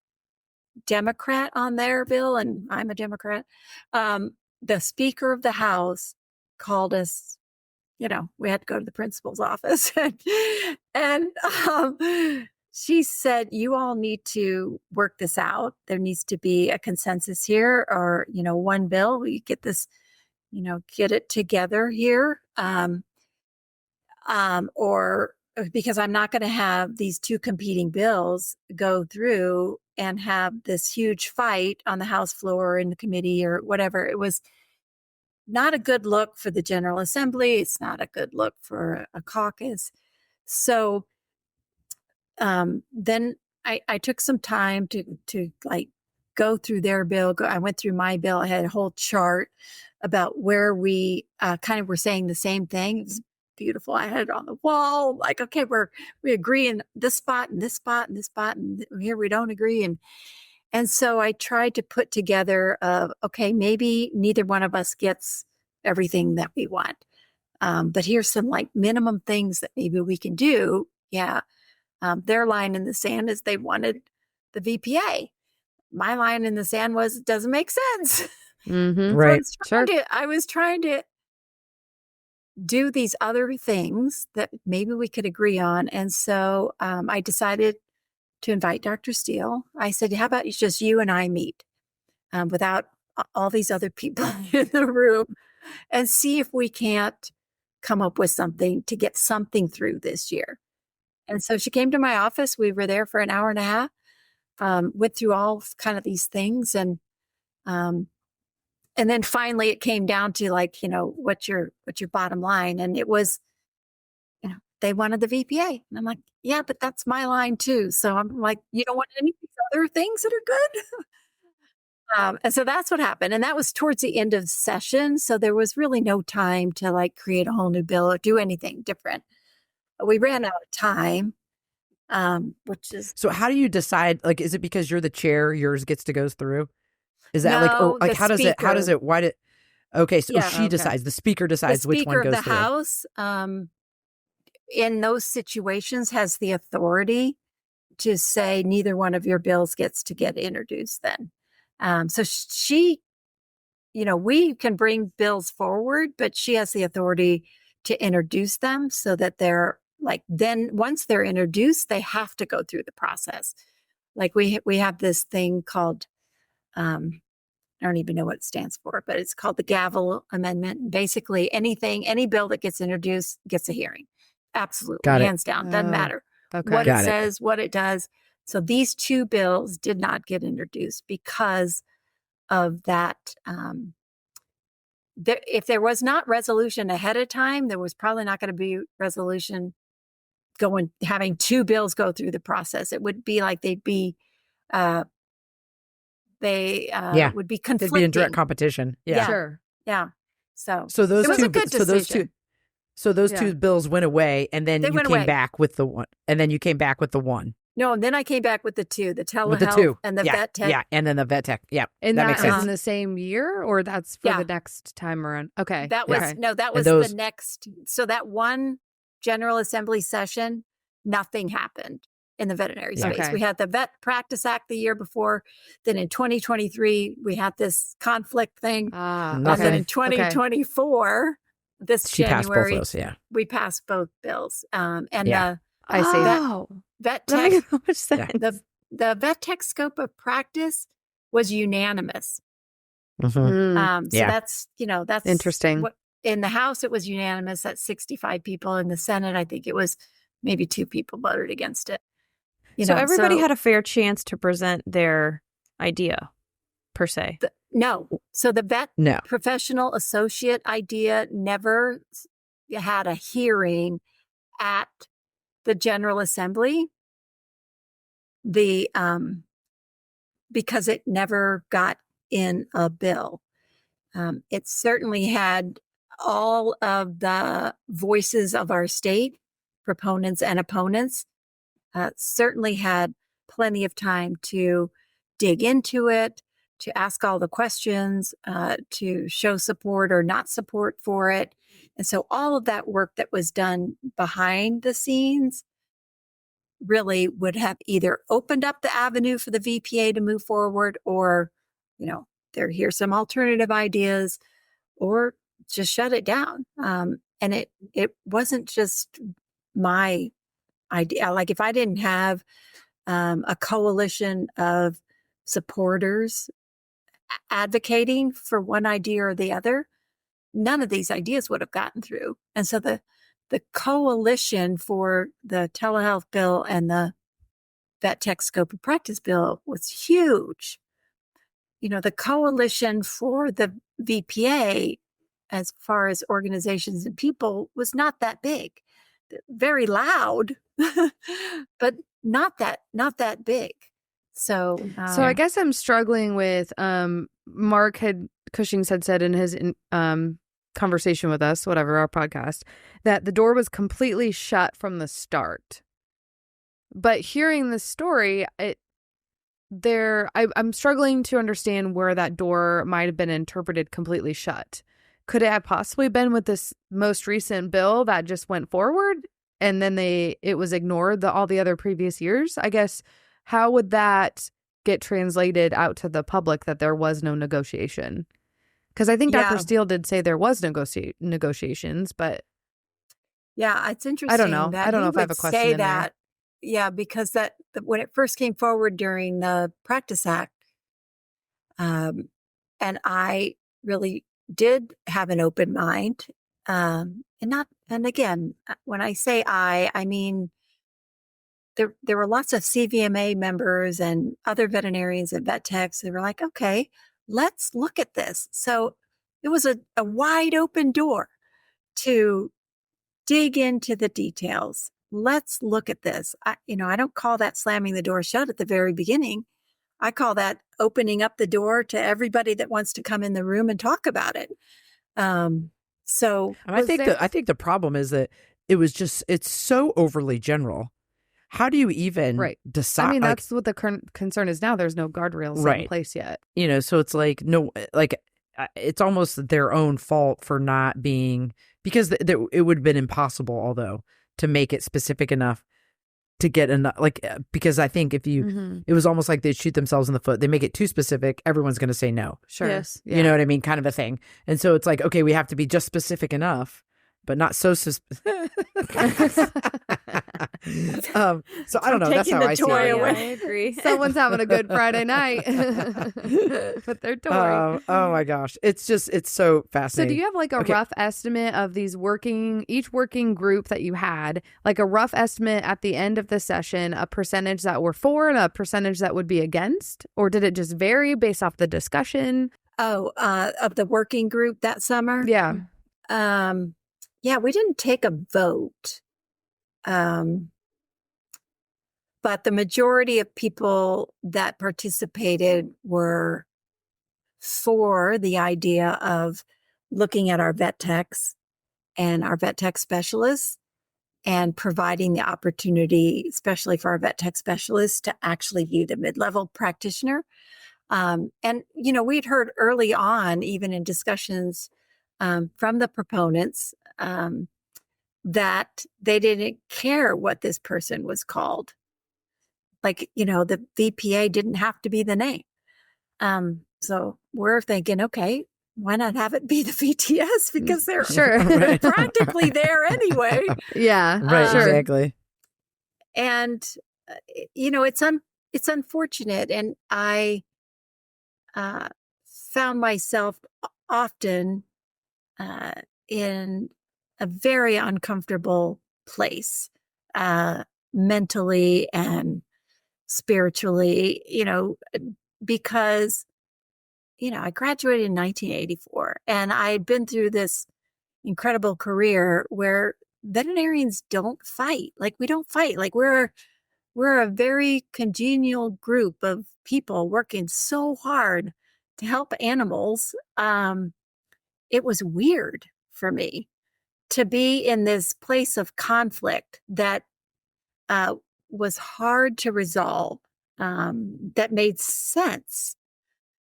A: Democrat on their bill, and I'm a Democrat, the Speaker of the House called us. We had to go to the principal's office, and she said, "You all need to work this out. There needs to be a consensus here, or one bill. We get this, get it together here, or because I'm not going to have these two competing bills go through and have this huge fight on the House floor in the committee or whatever." It was not a good look for the General Assembly. It's not a good look for a caucus. So then I took some time to like go through their bill. I went through my bill. I had a whole chart about where we kind of were saying the same thing. It was beautiful. I had it on the wall. Like, okay, we agree in this spot and this spot and this spot, and here we don't agree. And so I tried to put together, okay, maybe neither one of us gets everything that we want. But here's some like minimum things that maybe we can do. Yeah. Their line in the sand is they wanted the VPA. My line in the sand was, it doesn't make sense.
D: Mm-hmm.
B: Right.
D: Sure.
A: I was trying to do these other things that maybe we could agree on. And so I decided to invite Dr. Steele. I said, how about just you and I meet without all these other people in the room, and see if we can't come up with something to get something through this year. And so she came to my office. We were there for an hour and a half, went through all kind of these things. And then finally it came down to like, what's your bottom line? And it was, they wanted the VPA. And I'm like, yeah, but that's my line too. So I'm like, you don't want any of these other things that are good? And so that's what happened. And that was towards the end of session. So there was really no time to like create a whole new bill or do anything different. We ran out of time, which is.
B: So how do you decide? Like, is it because you're the chair, yours gets to go through? Is that how does it, why did, okay. So she decides, the speaker decides which one goes through. The Speaker of the House, in those situations, has the authority to say neither one of your bills gets to get introduced then. So she, we can bring bills forward, but she has the authority to introduce them so that they're like, then once they're introduced, they have to go through the process. Like we have this thing called, I don't even know what it stands for, but it's called the gavel amendment. Basically any bill that gets introduced gets a hearing. Absolutely. Hands down. Doesn't matter what it says, what it does. So these two bills did not get introduced because of that. If there was not resolution ahead of time, there was probably not going to be resolution having two bills go through the process. It would be like they'd be would be conflicting. They'd be in direct competition. Yeah.
D: Sure.
A: Yeah. So
B: those
A: it was
B: two,
A: a good decision.
B: So those two bills went away, and then you came back with the one, and then you came back with the one.
A: No, and then I came back with the two, the telehealth and the vet tech.
B: Yeah, and then the vet tech. Yeah.
D: And
B: that
D: that
B: makes
D: was
B: sense.
D: in the same year, or that's for the next time around? Okay.
A: That was the next. So that one General Assembly session, nothing happened. in the veterinary
B: Yeah.
A: space.
D: Okay.
A: We had the Vet Practice Act the year before. Then in 2023, we had this conflict thing.
D: Ah,
B: Nothing.
A: And then in
D: okay.
A: 2024, this
B: She passed both
A: January,
B: those. Yeah.
A: we passed both bills. And
B: Yeah.
D: I see.
C: Oh,
A: vet
C: that
A: tech,
C: makes so much
B: Yeah.
C: sense.
A: the vet tech scope of practice was unanimous.
B: Mhm.
A: So
B: Yeah.
A: that's, that's
D: Interesting.
A: what in the House, it was unanimous. That's 65 people. In the Senate, I think it was maybe 2 people voted against it.
C: So everybody had a fair chance to present their idea, per se.
A: no. So the vet
B: No.
A: professional associate idea never had a hearing at the General Assembly. Because it never got in a bill. It certainly had all of the voices of our state, proponents and opponents, certainly had plenty of time to dig into it, to ask all the questions, to show support or not support for it. And so all of that work that was done behind the scenes really would have either opened up the avenue for the VPA to move forward, or, here's some alternative ideas, or just shut it down. And it wasn't just my idea. Like, if I didn't have a coalition of supporters advocating for one idea or the other, none of these ideas would have gotten through. And so the coalition for the telehealth bill and the vet tech scope of practice bill was huge. The coalition for the VPA, as far as organizations and people, was not that big. Very loud, but not that big. So
D: I guess I'm struggling with Mark Cushing had said in his conversation with us, whatever, our podcast, that the door was completely shut from the start. But hearing the story, I'm struggling to understand where that door might have been interpreted completely shut. Could it have possibly been with this most recent bill that just went forward and then it was ignored all the other previous years? I guess, how would that get translated out to the public that there was no negotiation? Because I think Dr. Steele did say there was negotiations, but
A: it's interesting.
D: I don't know.
A: That
D: I don't
A: he
D: know if I have
A: would
D: a question
A: say
D: in there.
A: that. Yeah, because when it first came forward during the Practice Act, and I really did have an open mind, and again, when I say I mean there were lots of CVMA members and other veterinarians and vet techs. They were like, okay, let's look at this. So it was a wide open door to dig into the details. Let's look at this. I don't call that slamming the door shut at the very beginning. I call that opening up the door to everybody that wants to come in the room and talk about it. So
B: I think the problem is that it's so overly general. How do you even decide?
D: I mean, that's what the current concern is now. There's no guardrails in place yet.
B: So it's like, no, like it's almost their own fault for not being, because it would have been impossible, although, to make it specific enough to get enough, because I think if you, it was almost like they shoot themselves in the foot. They make it too specific, everyone's going to say no.
D: Sure.
C: Yes.
B: You know what I mean? Kind of a thing. And so it's like, okay, we have to be just specific enough, but not so specific. So I don't know. That's how I see it.
C: I agree.
D: Someone's having a good Friday night with their toy.
B: Oh my gosh. It's so fascinating.
D: So do you have like a rough estimate of each working group that you had, like a rough estimate at the end of the session, a percentage that were for and a percentage that would be against? Or did it just vary based off the discussion?
A: of the working group that summer?
D: Yeah.
A: Yeah, we didn't take a vote. But the majority of people that participated were for the idea of looking at our vet techs and our vet tech specialists and providing the opportunity, especially for our vet tech specialists, to actually be the mid-level practitioner. And, we'd heard early on, even in discussions from the proponents, that they didn't care what this person was called. like, the VPA didn't have to be the name. So we're thinking, okay, why not have it be the VTS? Because they're
B: Right.
A: practically there anyway.
D: Yeah.
B: Right,
D: Sure.
B: exactly.
A: And, it's unfortunate. And I found myself often in a very uncomfortable place, mentally and spiritually, because, I graduated in 1984 and I had been through this incredible career where veterinarians don't fight. Like, we don't fight. Like, we're a very congenial group of people working so hard to help animals. It was weird for me to be in this place of conflict that was hard to resolve, that made sense.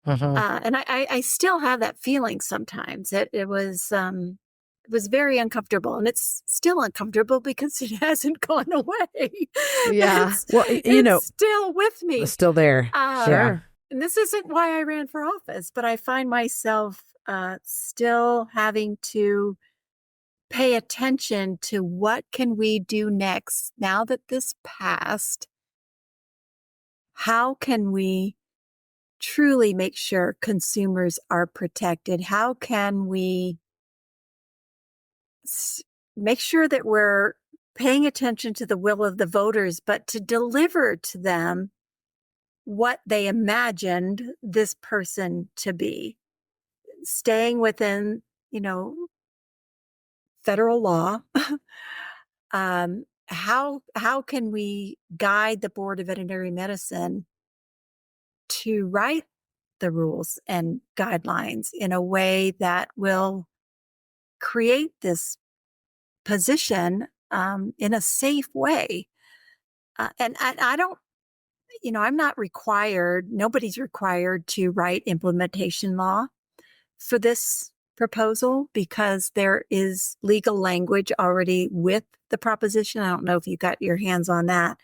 A: And I still have that feeling sometimes. It was very uncomfortable, and it's still uncomfortable because it hasn't gone away.
D: Yeah.
A: It's still with me.
B: It's still there.
D: Sure.
A: And this isn't why I ran for office, but I find myself still having to pay attention to what can we do next now that this passed. How can we truly make sure consumers are protected? How can we make sure that we're paying attention to the will of the voters, but to deliver to them what they imagined this person to be, staying within, federal law? How can we guide the Board of Veterinary Medicine to write the rules and guidelines in a way that will create this position in a safe way? And I don't, I'm not required, nobody's required to write implementation law for this proposal because there is legal language already with the proposition. I don't know if you got your hands on that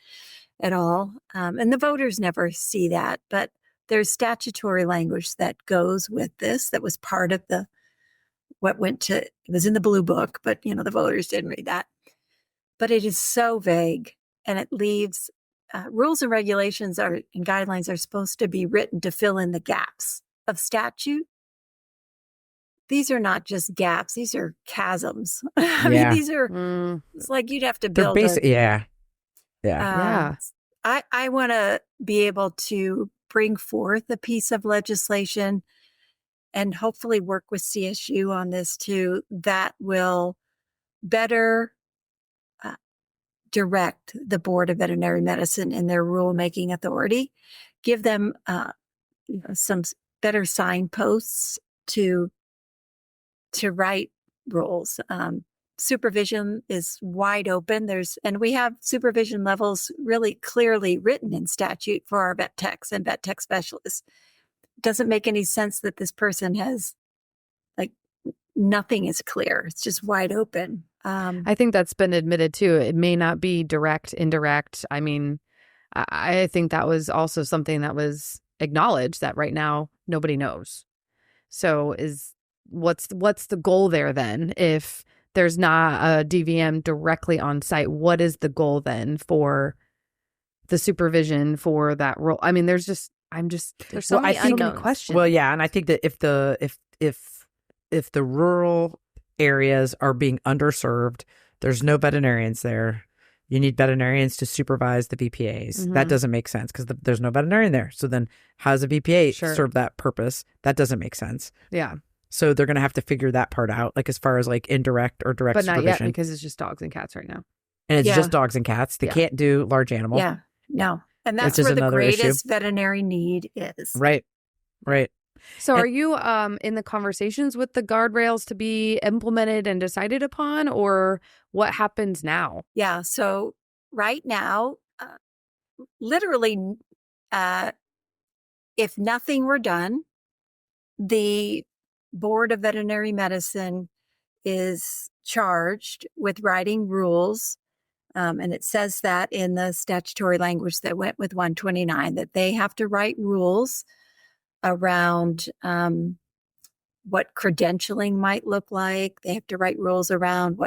A: at all. And the voters never see that, but there's statutory language that goes with this that was part of it was in the blue book, but the voters didn't read that. But it is so vague, and it leaves rules and regulations and guidelines are supposed to be written to fill in the gaps of statute. These are not just gaps; these are chasms. I mean, these are. It's like you'd have to build.
B: Yeah.
A: I want to be able to bring forth a piece of legislation and hopefully work with CSU on this too, that will better direct the Board of Veterinary Medicine in their rulemaking authority, give them some better signposts to write rules. Supervision is wide open. And we have supervision levels really clearly written in statute for our vet techs and vet tech specialists. It doesn't make any sense that this person has, nothing is clear. It's just wide open.
D: I think that's been admitted too. It may not be direct, indirect. I mean, I think that was also something that was acknowledged, that right now nobody knows. So what's the goal there then? If there's not a DVM directly on site, what is the goal then for the supervision for that role? I mean, there's so many questions.
B: Well, yeah, and I think that if the rural areas are being underserved, there's no veterinarians there. You need veterinarians to supervise the VPAs.
D: Mm-hmm.
B: That doesn't make sense because there's no veterinarian there. So then how does a VPA serve that purpose? That doesn't make sense.
D: Yeah.
B: So they're going to have to figure that part out, as far as indirect or direct supervision.
D: But not yet, because it's just dogs and cats right now.
B: And it's just dogs and cats. They can't do large animal.
A: Yeah, no. And that's where the greatest veterinary need is.
B: Right.
D: So are you in the conversations with the guardrails to be implemented and decided upon, or what happens now?
A: Yeah. So right now, literally, if nothing were done, the Board of Veterinary Medicine is charged with writing rules And it says that in the statutory language that went with 129, that they have to write rules around what credentialing might look like. They have to write rules around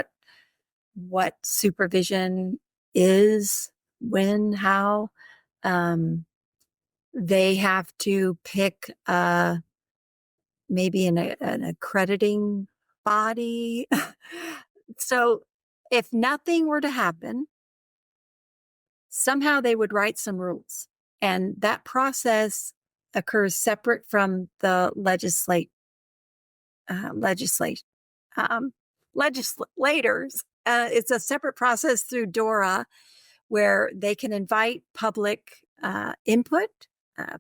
A: what supervision is, when, how. They have to pick maybe an accrediting body. So if nothing were to happen, somehow they would write some rules. And that process occurs separate from the legislators. It's a separate process through DORA where they can invite public input,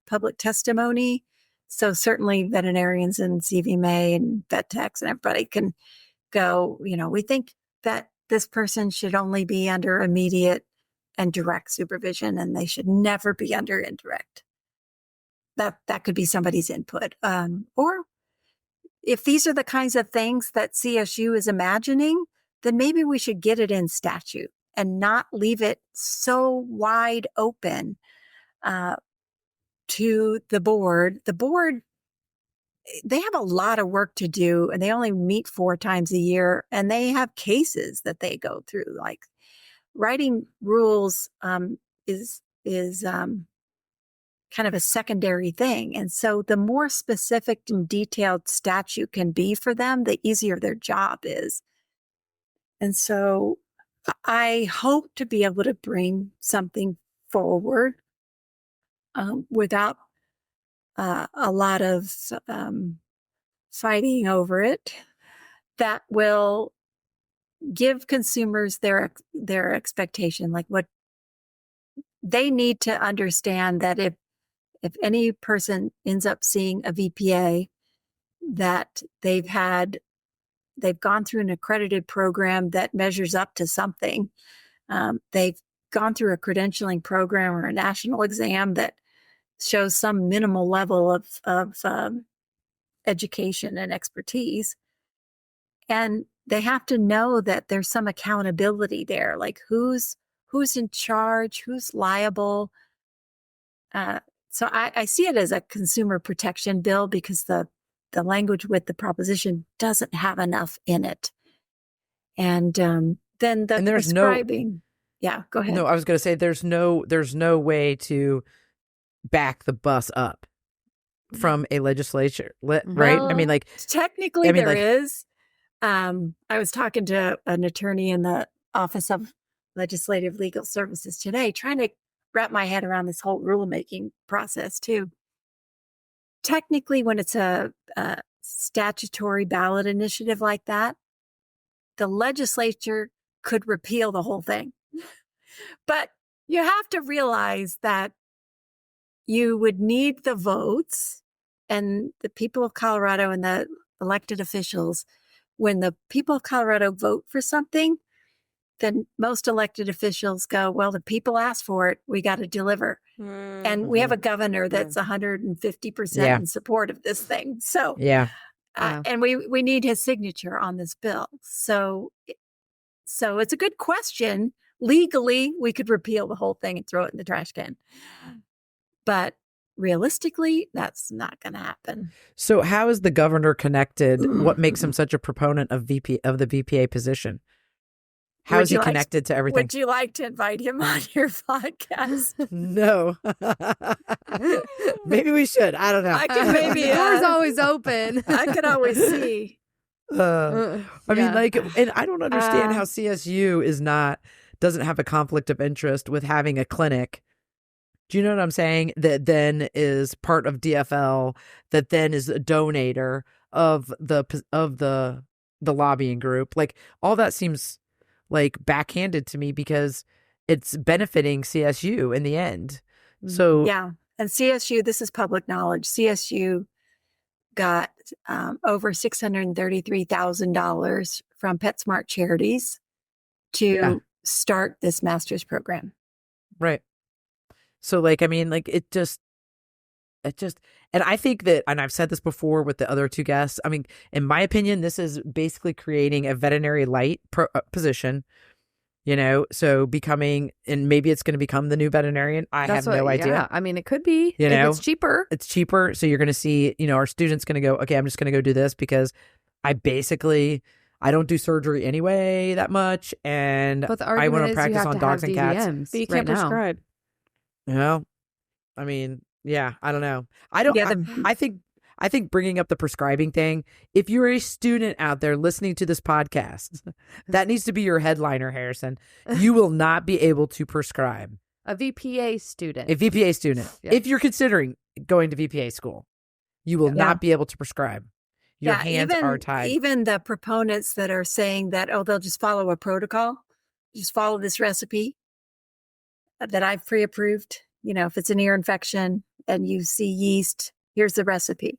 A: public testimony. So certainly veterinarians and CVMA and vet techs and everybody can go, we think that this person should only be under immediate and direct supervision, and they should never be under indirect. That could be somebody's input. Or if these are the kinds of things that CSU is imagining, then maybe we should get it in statute and not leave it so wide open to the board. The board, they have a lot of work to do, and they only meet 4 times a year, and they have cases that they go through. Like writing rules is kind of a secondary thing. And so the more specific and detailed statute can be for them, the easier their job is. And so I hope to be able to bring something forward without a lot of fighting over it, that will give consumers their expectation, like what they need to understand, that if any person ends up seeing a VPA, that they've gone through an accredited program that measures up to something. They've gone through a credentialing program or a national exam that shows some minimal level of education and expertise. And they have to know that there's some accountability there, like who's in charge, who's liable. So I see it as a consumer protection bill because the language with the proposition doesn't have enough in it. And then the prescribing. Yeah, go ahead.
B: No, I was going to say there's no way to back the bus up from a legislature, right?
A: Well,
B: I mean, like
A: technically there is. I was talking to an attorney in the Office of Legislative Legal Services today, trying to wrap my head around this whole rulemaking process too. Technically, when it's a statutory ballot initiative like that, the legislature could repeal the whole thing. But you have to realize that you would need the votes, and the people of Colorado and the elected officials, when the people of Colorado vote for something, then most elected officials go, well, the people asked for it, we got to deliver. Mm-hmm. And we have a governor that's 150% in support of this thing. So, and we need his signature on this bill. So it's a good question. Legally, we could repeal the whole thing and throw it in the trash can. But realistically, that's not going to happen.
B: So how is the governor connected? What makes him such a proponent of the VPA position? How is he connected to everything?
A: Would you like to invite him on your podcast?
B: No. Maybe we should. I don't know.
A: I can maybe.
D: The door's always open.
A: I can always see.
B: I mean, like, and I don't understand how CSU doesn't have a conflict of interest with having a clinic. Do you know what I'm saying? That then is part of DFL, that then is a donator of the lobbying group. Like, all that seems like backhanded to me because it's benefiting CSU in the end. So
A: yeah, and CSU, this is public knowledge, CSU got over $633,000 from PetSmart charities to start this master's program.
B: Right. So, like, I mean, like, it just, and I think that, and I've said this before with the other two guests, I mean, in my opinion, this is basically creating a veterinary light position so becoming, and maybe it's going to become the new veterinarian. I have no idea.
D: Yeah, I mean, it could be. It's cheaper.
B: It's cheaper. So you're going to see, our students going to go, okay, I'm just going to go do this because I don't do surgery anyway that much. And I want to practice on dogs and cats.
C: But you can't prescribe.
B: I mean, yeah, I don't know. I think bringing up the prescribing thing, if you're a student out there listening to this podcast, that needs to be your headliner, Harrison. You will not be able to prescribe.
D: A VPA student.
B: Yeah. If you're considering going to VPA school, you will not be able to prescribe. Your hands are tied.
A: Even the proponents that are saying that, they'll just follow a protocol, just follow this recipe that I've pre-approved. If it's an ear infection and you see yeast, here's the recipe.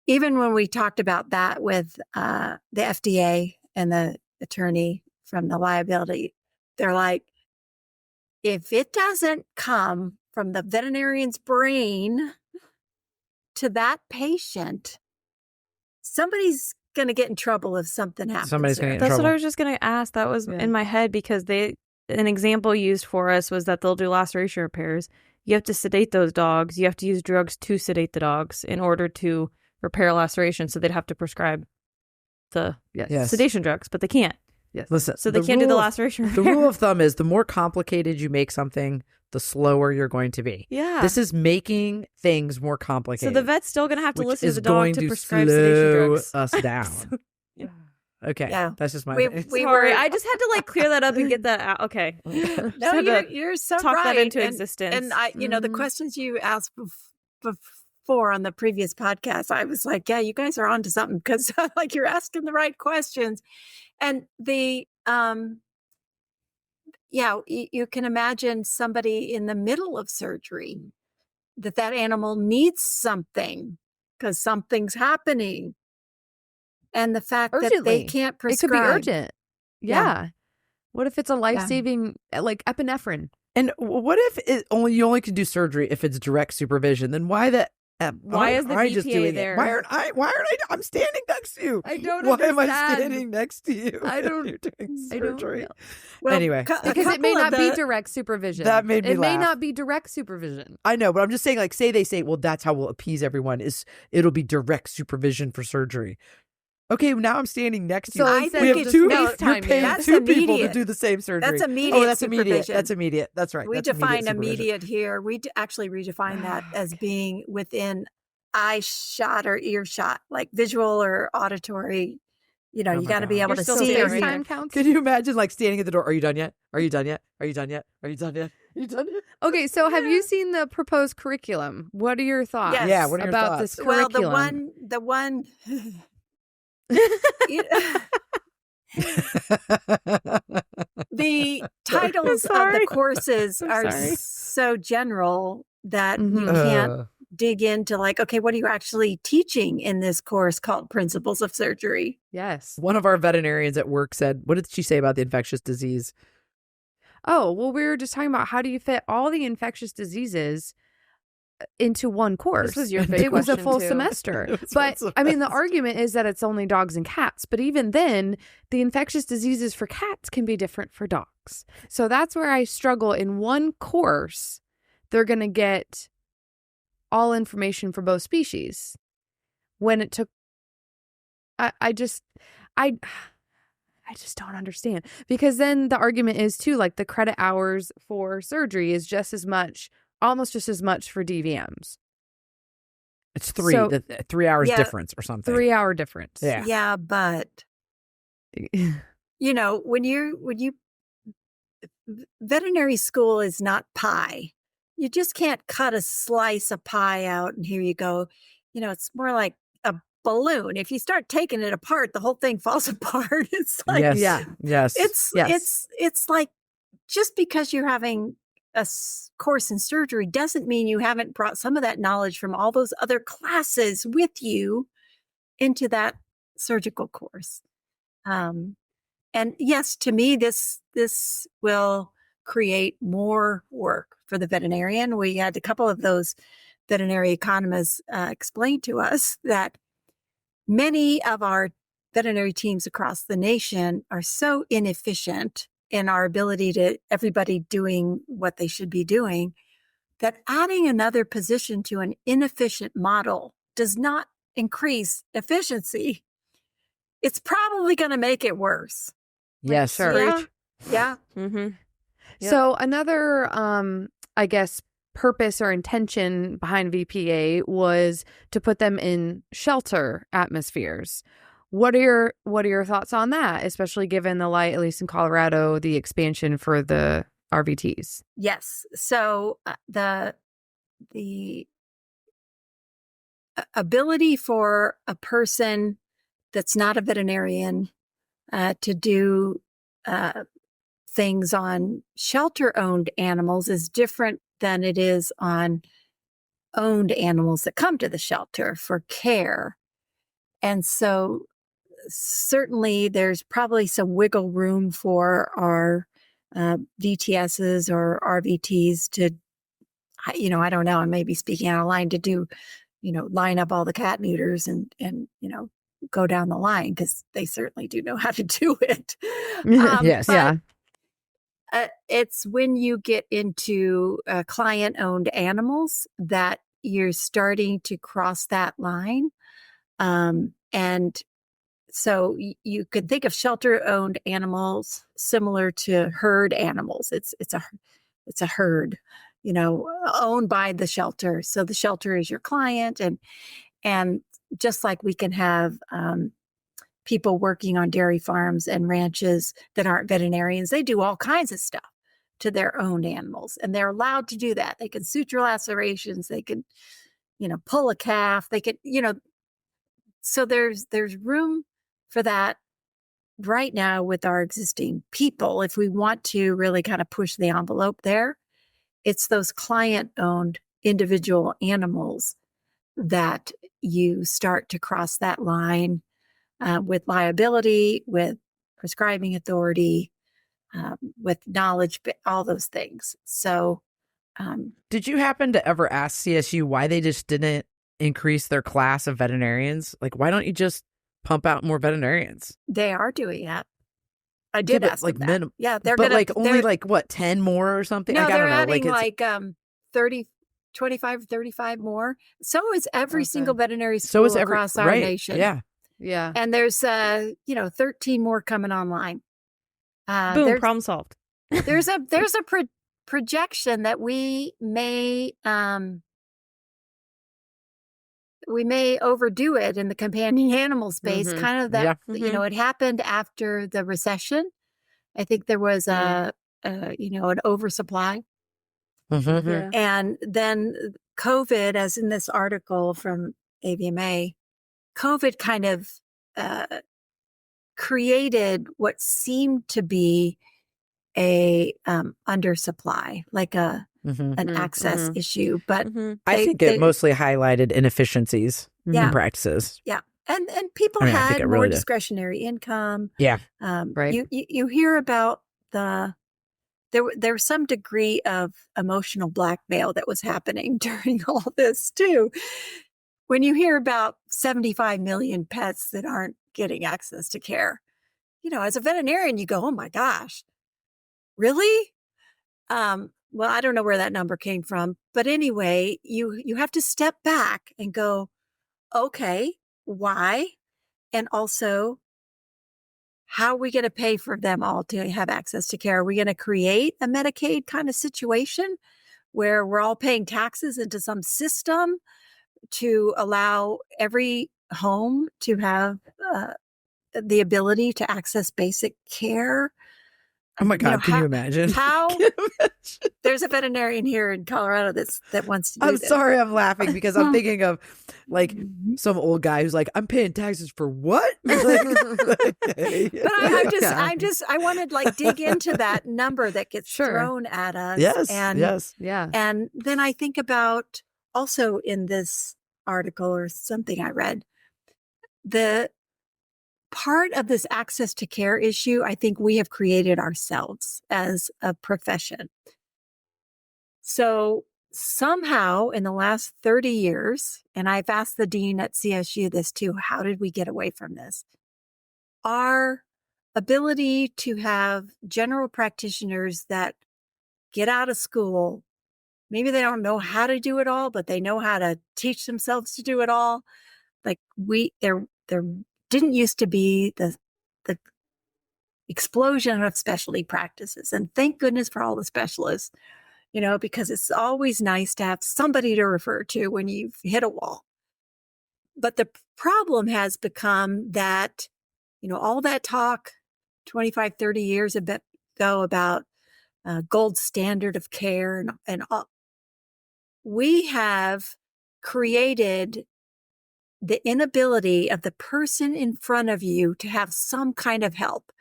A: Even when we talked about that with the FDA and the attorney from the liability, they're like, if it doesn't come from the veterinarian's brain to that patient, somebody's going to get in trouble if something happens.
B: Somebody's going to get in
C: trouble. That's what I was just going to ask. That was in my head because an example used for us was that they'll do laceration repairs. You have to sedate those dogs. You have to use drugs to sedate the dogs in order to repair laceration. So they'd have to prescribe the sedation drugs, but they can't.
D: Yes.
B: Listen,
C: so they can't do the laceration repair.
B: The rule of thumb is the more complicated you make something, the slower you're going to be.
C: Yeah.
B: This is making things more complicated.
C: So the vet's still going to have to listen to the dog to prescribe
B: sedation
C: drugs.
B: Us down. Okay. Yeah. That's just my
C: Sorry, I just had to clear that up and get that out. Okay.
A: No, you're so
C: talk
A: right.
C: that into existence.
A: And I, the questions you asked before on the previous podcast, I was like, yeah, you guys are onto something because you're asking the right questions. And the you can imagine somebody in the middle of surgery that animal needs something because something's happening. And the fact
D: Urgently.
A: That they can't prescribe.
D: It could be urgent. Yeah. What if it's a life-saving, like epinephrine?
B: And what if you only can do surgery if it's direct supervision? Then why the
C: why is the VPA there?
B: Why aren't I? I'm standing next to you.
D: I don't
B: understand. Why am I
D: understand.
B: standing next to you?
D: You're
B: doing surgery.
D: I don't know.
A: Well,
B: anyway,
D: because it may not be direct supervision.
B: That made me laugh.
D: It may not be direct supervision.
B: I know, but I'm just saying, they say, well, that's how we'll appease everyone. It'll be direct supervision for surgery. Okay, now I'm standing next to you.
A: I think we have
B: two.
D: You're
B: paying two people to do the same surgery.
A: That's immediate.
B: That's
A: supervision.
B: immediate. That's immediate. That's right.
A: We define immediate here. We actually redefine that as being within eye shot or ear shot, like visual or auditory. You got to be able to see.
B: Can you imagine standing at the door? Are you done yet? Are you done yet? Are you done yet? Are you done yet? Are you done yet?
D: Okay, so have you seen the proposed curriculum? What are your thoughts?
A: Yes.
B: Yeah, what are your
D: about
B: thoughts?
D: this curriculum?
A: Well, the one. The titles of the courses are so general that you can't dig into okay, what are you actually teaching in this course called Principles of Surgery?
D: Yes.
B: One of our veterinarians at work said, what did she say about the infectious disease?
D: Oh, well, we were just talking about how do you fit all the infectious diseases into one course.
C: This was your big
D: It was a
C: question,
D: full
C: too.
D: semester. But I mean, the argument is that it's only dogs and cats. But even then, the infectious diseases for cats can be different for dogs. So that's where I struggle. In one course, they're going to get all information for both species. When it took, I just don't understand. Because then the argument is too, the credit hours for surgery is almost just as much for DVMs.
B: It's 3 hours difference or something.
D: 3 hour difference.
A: Yeah, but when you veterinary school is not pie. You just can't cut a slice of pie out and here you go. It's more like a balloon. If you start taking it apart, the whole thing falls apart. It's
B: yes.
A: It's like just because you're having a course in surgery doesn't mean you haven't brought some of that knowledge from all those other classes with you into that surgical course. And yes, to me, this will create more work for the veterinarian. We had a couple of those veterinary economists explain to us that many of our veterinary teams across the nation are so inefficient in our ability to everybody doing what they should be doing, that adding another position to an inefficient model does not increase efficiency. It's probably going to make it worse.
B: Yes.
D: Sure.
A: Yeah.
C: Mm-hmm. Yep.
D: So another, I guess, purpose or intention behind VPA was to put them in shelter atmospheres. What are your thoughts on that, especially given the light, at least in Colorado, the expansion for the RVTs?
A: Yes. So the ability for a person that's not a veterinarian to do things on shelter-owned animals is different than it is on owned animals that come to the shelter for care. And so certainly there's probably some wiggle room for our VTSs or RVTs to, I don't know, I may be speaking out of line, to do, line up all the cat neuters and go down the line, because they certainly do know how to do it.
B: Yes.
D: Yeah.
A: It's when you get into client-owned animals that you're starting to cross that line. And so you could think of shelter-owned animals similar to herd animals. It's a herd, owned by the shelter. So the shelter is your client, and just like we can have people working on dairy farms and ranches that aren't veterinarians, they do all kinds of stuff to their own animals, and they're allowed to do that. They can suture lacerations, they can, pull a calf, they could, so there's room for that right now with our existing people. If we want to really kind of push the envelope there, it's those client-owned individual animals that you start to cross that line with liability, with prescribing authority, with knowledge, all those things. So,
B: did you happen to ever ask CSU why they just didn't increase their class of veterinarians? Like, why don't you just pump out more veterinarians?
A: they are doing that. I did
B: but
A: ask
B: like
A: them that.
B: minimum.
A: Yeah, they're
B: But
A: gonna,
B: like only like what, 10 more or something?
A: no,
B: Like, I
A: they're
B: don't know.
A: adding
B: Like, it's,
A: 30, 25, 35 more. So is every
D: Okay.
A: single veterinary
B: so
A: school
B: is every
A: across our
B: right.
A: nation.
B: Yeah.
D: Yeah.
A: And there's 13 more coming online.
C: Boom, problem solved.
A: There's a projection that we may overdo it in the companion animal space.
D: Mhm.
A: Kind of that,
C: Yeah.
A: it happened after the recession. I think there was an oversupply.
B: Mm-hmm.
C: Yeah.
A: And then COVID, as in this article from AVMA, COVID kind of created what seemed to be a undersupply, like an access issue. But
B: I think it mostly highlighted inefficiencies in practices.
A: Yeah. And people
B: I
A: had
B: think it
A: more
B: really did.
A: discretionary income.
B: Yeah.
D: Right.
A: You hear about there was some degree of emotional blackmail that was happening during all this too. When you hear about 75 million pets that aren't getting access to care, as a veterinarian, you go, oh my gosh, really? Well, I don't know where that number came from, but anyway, you have to step back and go, okay, why? And also, how are we going to pay for them all to have access to care? Are we going to create a Medicaid kind of situation where we're all paying taxes into some system to allow every home to have the ability to access basic care?
B: Oh my God, can you imagine?
A: How there's a veterinarian here in Colorado that wants to do
B: I'm
A: this.
B: sorry I'm laughing because I'm thinking of like some old guy who's like, I'm paying taxes for what?
A: But I want to dig into that number that gets thrown at us.
B: Yes.
A: And then I think about also in this article or something I read, the part of this access to care issue, I think we have created ourselves as a profession. So somehow in the last 30 years, and I've asked the dean at CSU this too, how did we get away from this? Our ability to have general practitioners that get out of school. Maybe they don't know how to do it all, but they know how to teach themselves to do it all. Like there didn't used to be the explosion of specialty practices. And thank goodness for all the specialists, because it's always nice to have somebody to refer to when you've hit a wall. But the problem has become that, all that talk 25, 30 years ago about gold standard of care and all, we have created the inability of the person in front of you to have some kind of help.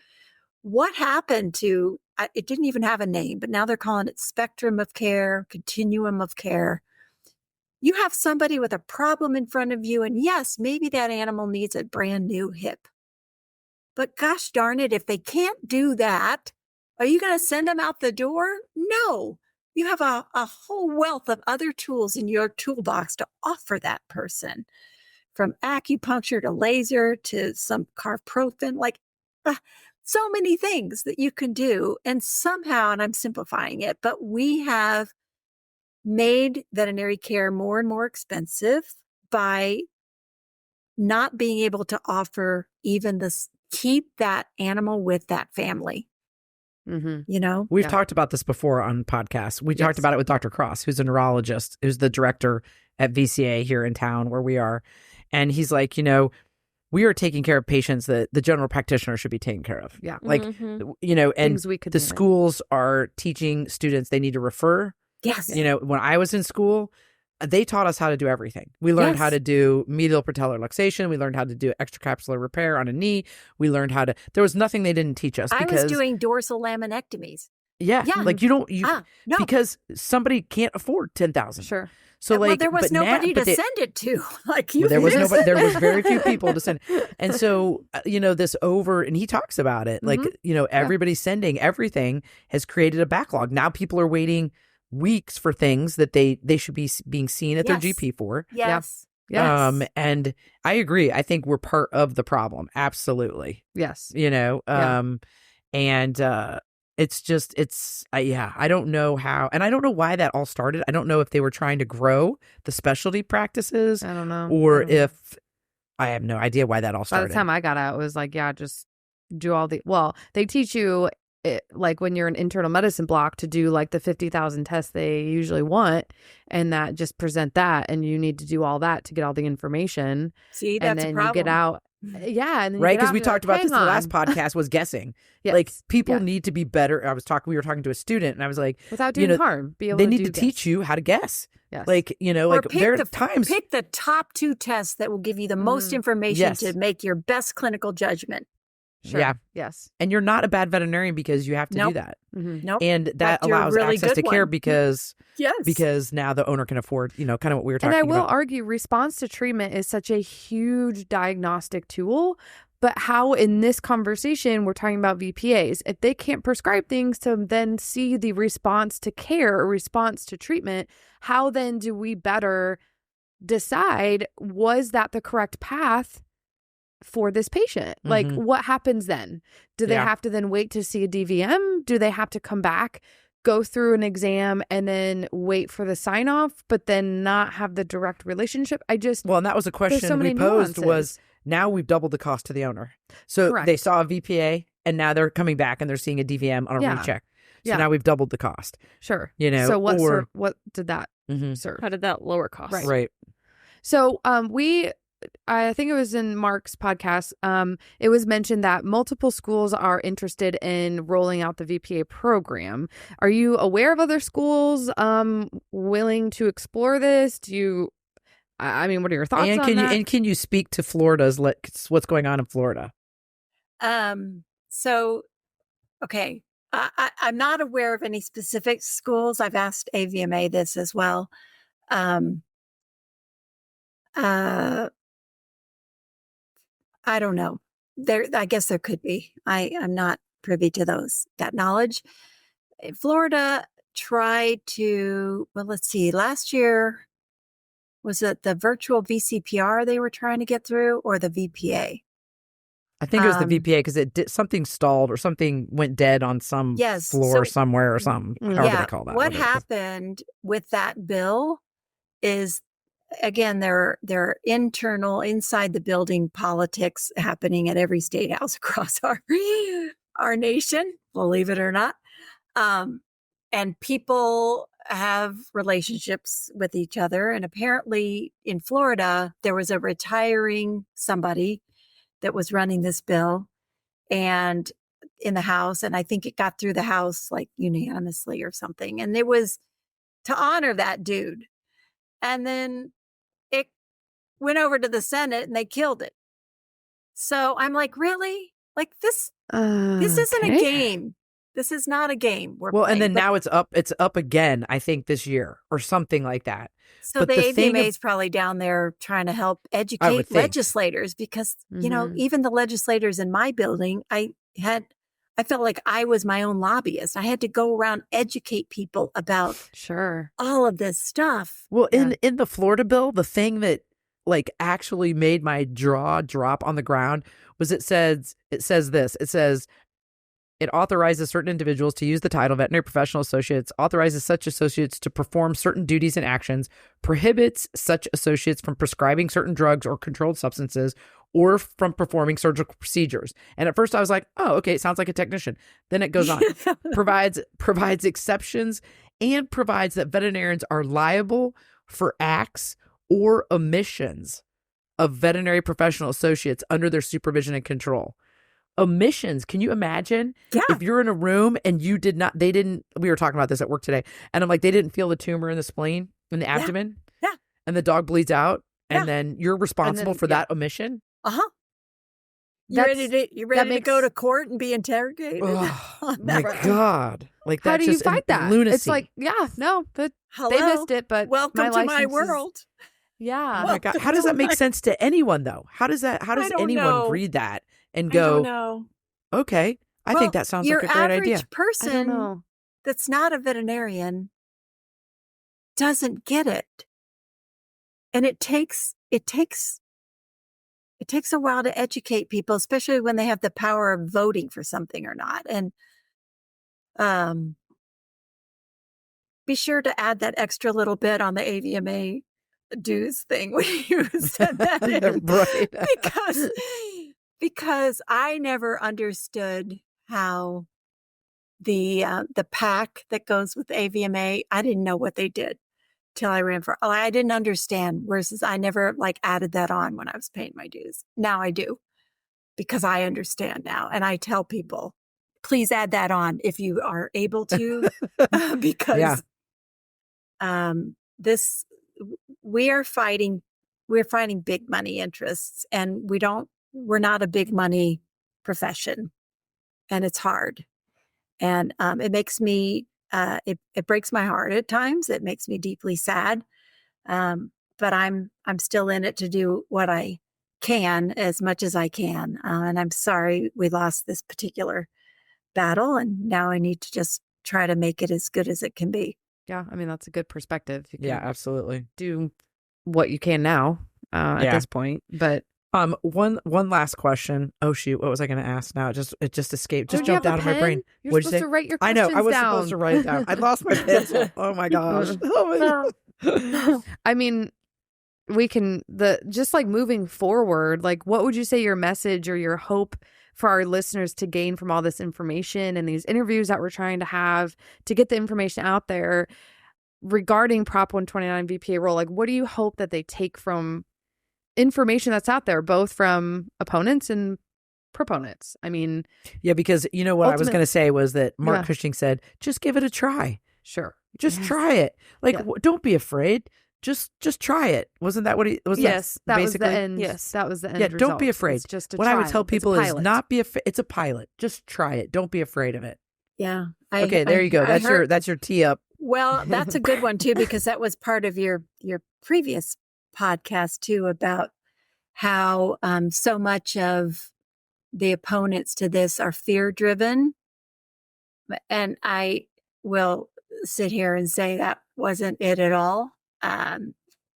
A: What happened to, it didn't even have a name, but now they're calling it spectrum of care, continuum of care. You have somebody with a problem in front of you, and yes, maybe that animal needs a brand new hip. But gosh darn it, if they can't do that, are you going to send them out the door? No. You have a whole wealth of other tools in your toolbox to offer that person, from acupuncture to laser to some carprofen, so many things that you can do. And somehow, and I'm simplifying it, but we have made veterinary care more and more expensive by not being able to offer even this, keep that animal with that family.
B: We've talked about this before on podcasts. We talked about it with Dr. Cross, who's a neurologist, who's the director at VCA here in town where we are. And he's like, we are taking care of patients that the general practitioner should be taking care of.
D: Yeah.
B: And
D: Things we could
B: the schools are teaching students they need to refer.
A: Yes.
B: When I was in school, they taught us how to do everything. We learned how to do medial patellar luxation. We learned how to do extracapsular repair on a knee. We learned how to, there was nothing they didn't teach us.
A: I was doing dorsal laminectomies.
B: Yeah. Like no. Because somebody can't afford 10,000.
D: Sure.
B: So
A: there was nobody to send it to.
B: There was nobody. There was very few people to send. And so, and he talks about it. Everybody's sending everything has created a backlog. Now people are waiting weeks for things that they should be being seen at their GP for.
A: Yes.
B: Yes. And I agree. I think we're part of the problem. Absolutely.
D: Yes.
B: I don't know how, and I don't know why that all started. I don't know if they were trying to grow the specialty practices.
D: I don't know.
B: Or if I have no idea why that all started.
D: By the time I got out, it was just do all they teach you when you're an internal medicine block to do the 50,000 tests they usually want, and that just present that, and you need to do all that to get all the information.
A: See, that's
D: and then
A: a problem.
D: you get out. Yeah. And then
B: right. Because we talked about this in the last podcast was guessing.
D: Yes.
B: People need to be better. We were talking to a student and I was like,
D: without doing harm, be able
B: they
D: to
B: need to teach you how to guess.
D: Yes.
B: There are times.
A: Pick the top 2 tests that will give you the most information to make your best clinical judgment.
D: Sure.
B: Yeah.
D: Yes.
B: And you're not a bad veterinarian because you have to do that.
A: Nope.
B: And that allows
A: really
B: access to care
A: one.
B: because now the owner can afford, kind of what we were talking about.
D: And I will argue response to treatment is such a huge diagnostic tool. But how in this conversation, we're talking about VPAs, if they can't prescribe things to then see the response to care or response to treatment, how then do we better decide, was that the correct path for this patient? What happens then? Do they have to then wait to see a DVM? Do they have to come back, go through an exam, and then wait for the sign off, but then not have the direct relationship? And that was a question we posed was, now we've doubled the cost to the owner. So they saw a VPA and now they're coming back and they're seeing a DVM on a recheck. So now we've doubled the cost. Sure.
B: So
D: what did that serve?
C: How did that lower costs?
D: Right. So I think it was in Mark's podcast, it was mentioned that multiple schools are interested in rolling out the VPA program. Are you aware of other schools willing to explore this? What are your thoughts on that?
B: And can you speak to Florida's, what's going on in Florida?
A: I'm not aware of any specific schools. I've asked AVMA this as well. I don't know. I guess there could be. I'm not privy to that knowledge. Florida tried to, let's see, last year, was it the virtual VCPR they were trying to get through or the VPA?
B: I think it was the VPA because something stalled or something went dead on some floor somewhere or something. However they call that.
A: What happened with that bill is, again, there are internal inside the building politics happening at every state house across our nation, believe it or not. And people have relationships with each other. And apparently in Florida, there was a retiring somebody that was running this bill and in the House. And I think it got through the House like unanimously or something. And it was to honor that dude. And then it went over to the Senate and they killed it. So I'm like, really? Like this isn't a game. This is not a game.
B: And then now it's up again, I think this year or something like that.
A: So but the AVMA is probably down there trying to help educate legislators because, you know, even the legislators in my building, I felt like I was my own lobbyist. I had to go around educate people about all of this stuff.
B: Well, in the Florida bill, the thing that like actually made my jaw drop on the ground was it says it authorizes certain individuals to use the title veterinary professional associates, authorizes such associates to perform certain duties and actions, prohibits such associates from prescribing certain drugs or controlled substances, or from performing surgical procedures. And at first I was like, oh, okay, it sounds like a technician. Then it goes on, provides exceptions and provides that veterinarians are liable for acts or omissions of veterinary professional associates under their supervision and control. Omissions. Can you imagine if you're in a room and we were talking about this at work today, and I'm like, they didn't feel the tumor in the spleen, in the abdomen, and the dog bleeds out, and then you're responsible for that omission?
A: You ready to go to court and be interrogated?
B: Oh my God. Like
D: how
B: that's
D: do you
B: just
D: fight that?
B: Lunacy.
D: It's like, they missed it, but
A: welcome to my world.
D: Yeah.
B: Oh my God. How does that make sense to anyone though? How does anyone read that and go, okay, I think that sounds like a great idea.
A: Your average person that's not a veterinarian doesn't get it. And it takes a while to educate people, especially when they have the power of voting for something or not. And be sure to add that extra little bit on the AVMA dues thing when you said that in.
B: Right.
A: because I never understood how the pack that goes with AVMA, I didn't know what they did till I ran for. I didn't understand. Versus I never added that on when I was paying my dues. Now I do because I understand now, and I tell people, please add that on if you are able to, because we're fighting big money interests, and we're not a big money profession, and it's hard. And it makes me, it breaks my heart at times. It makes me deeply sad. But I'm still in it to do what I can as much as I can. And I'm sorry we lost this particular battle. And now I need to just try to make it as good as it can be.
D: Yeah. I mean, that's a good perspective. You can
B: absolutely.
D: do what you can now at this point. But
B: one last question. Oh shoot, what was I going to ask now? It just escaped. Just jumped out of my brain.
D: You're supposed to write your questions
B: down. I know. I was
D: down.
B: supposed to write it down. I lost my pencil. Oh my gosh. Oh my.
D: I mean, we can just like moving forward. Like, what would you say your message or your hope for our listeners to gain from all this information and these interviews that we're trying to have to get the information out there regarding Prop 129 VPA rule? Like, what do you hope that they take from information that's out there, both from opponents and proponents? I mean,
B: because you know what I was going to say was that Mark Cushing said, just give it a try.
D: Sure.
B: Just try it. Like, don't be afraid. Just try it. Wasn't that what he was?
D: Yes, that
B: basically?
D: Was the end. Yes, that was the end.
B: Yeah,
D: result.
B: Don't be afraid.
D: It's just
B: what I would tell people is not be afraid. It's a pilot. Just try it. Don't be afraid of it.
A: Yeah.
B: Okay, there you go. That's your tee up.
A: Well, that's a good one too, because that was part of your previous podcast too, about how so much of the opponents to this are fear driven. And I will sit here and say that wasn't it at all.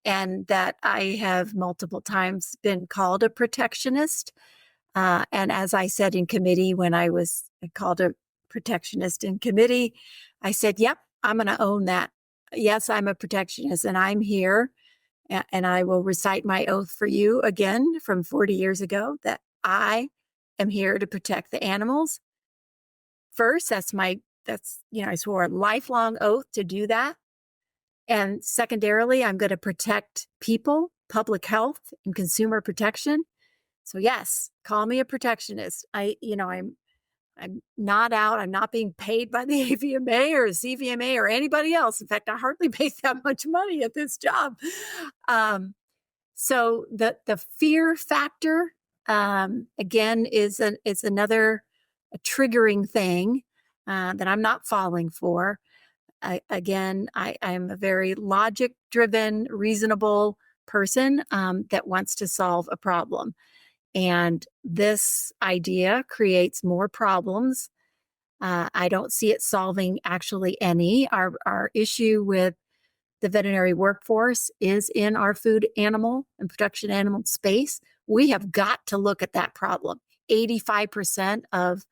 A: And that I have multiple times been called a protectionist And as I said in committee, when I called a protectionist in committee, I said, yep, I'm going to own that. Yes, I'm a protectionist and I'm here. And I will recite my oath for you again from 40 years ago that I am here to protect the animals. First, I swore a lifelong oath to do that. And secondarily, I'm going to protect people, public health, and consumer protection. So yes, call me a protectionist. I'm not out. I'm not being paid by the AVMA or CVMA or anybody else. In fact, I hardly make that much money at this job. So the fear factor, again, is another triggering thing that I'm not falling for. I'm a very logic-driven, reasonable person that wants to solve a problem. And this idea creates more problems. I don't see it solving actually any. Our issue with the veterinary workforce is in our food animal and production animal space. We have got to look at that problem. 85% of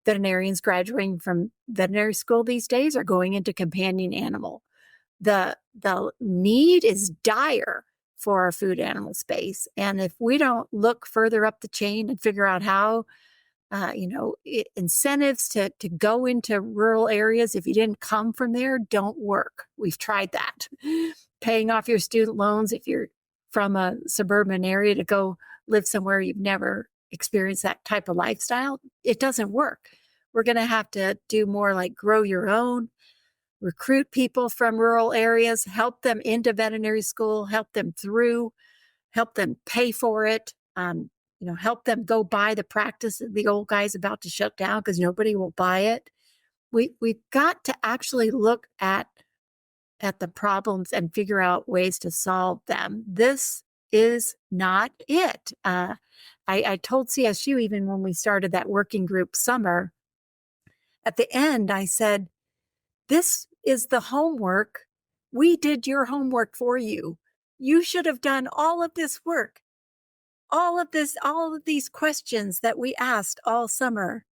A: veterinarians graduating from veterinary school these days are going into companion animal. The need is dire for our food animal space. And if we don't look further up the chain and figure out how, incentives to go into rural areas, if you didn't come from there, don't work. We've tried that. Paying off your student loans if you're from a suburban area to go live somewhere you've never experienced that type of lifestyle, it doesn't work. We're going to have to do more like grow your own, recruit people from rural areas, help them into veterinary school, help them through, help them pay for it, help them go buy the practice that the old guy's about to shut down because nobody will buy it. We've got to actually look at the problems and figure out ways to solve them. This is not it. I told CSU, even when we started that working group summer, at the end, I said, this is the homework. We did your homework for you. You should have done all of this work, all of these questions that we asked all summer.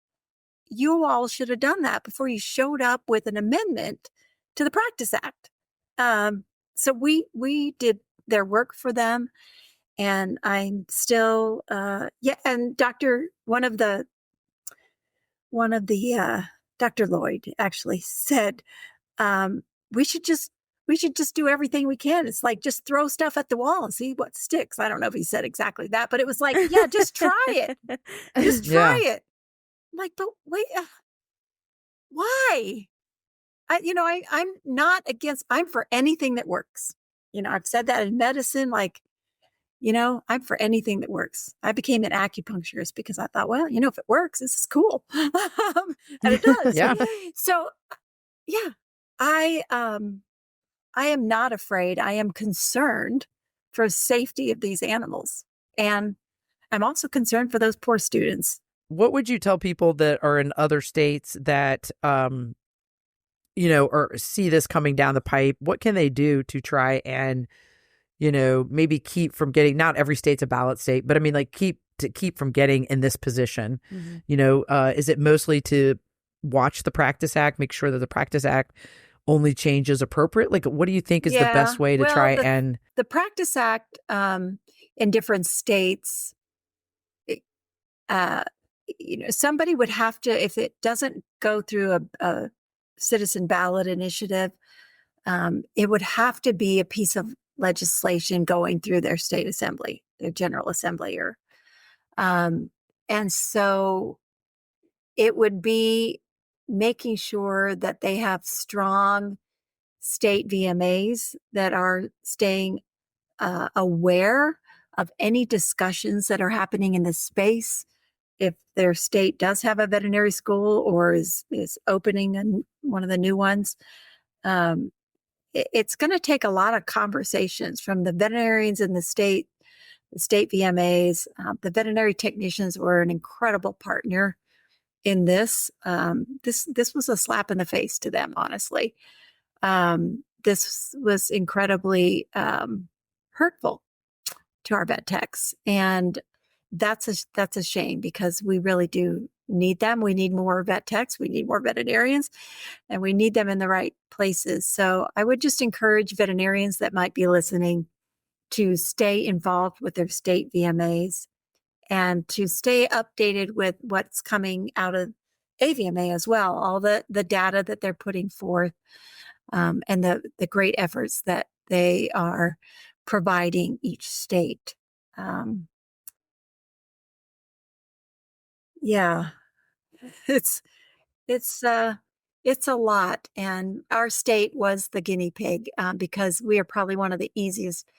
A: You all should have done that before you showed up with an amendment to the Practice Act. So we did their work for them, and I'm still And Dr. Lloyd actually said, we should just do everything we can. It's like, just throw stuff at the wall and see what sticks. I don't know if he said exactly that, but it was like, yeah, just try it. Just try it. I'm like, but wait, why? I'm not against, I'm for anything that works. I've said that in medicine, I'm for anything that works. I became an acupuncturist because I thought, well, if it works, this is cool. And it does.
B: Yeah.
A: So, yeah, I am not afraid. I am concerned for the safety of these animals. And I'm also concerned for those poor students.
B: What would you tell people that are in other states that, or see this coming down the pipe? What can they do to try and, maybe keep from getting, not every state's a ballot state, but I mean, keep from getting in this position? Mm-hmm. Is it mostly to watch the Practice Act, make sure that the Practice Act only changes appropriate? What do you think is the best way to try and...
A: The Practice Act in different states, somebody would have to, if it doesn't go through a citizen ballot initiative, it would have to be a piece of legislation going through their state assembly, their general assembly, and so it would be making sure that they have strong state VMAs that are staying aware of any discussions that are happening in this space. If their state does have a veterinary school or is opening one of the new ones, it's going to take a lot of conversations from the veterinarians in the state VMAs. The veterinary technicians were an incredible partner in this. This was a slap in the face to them, honestly. This was incredibly hurtful to our vet techs. And that's a shame because we really do need them. We need more vet techs. We need more veterinarians, and we need them in the right places. So I would just encourage veterinarians that might be listening to stay involved with their state VMAs and to stay updated with what's coming out of AVMA as well, all the data that they're putting forth, and the great efforts that they are providing each state. Yeah, it's a lot, and our state was the guinea pig because we are probably one of the easiest.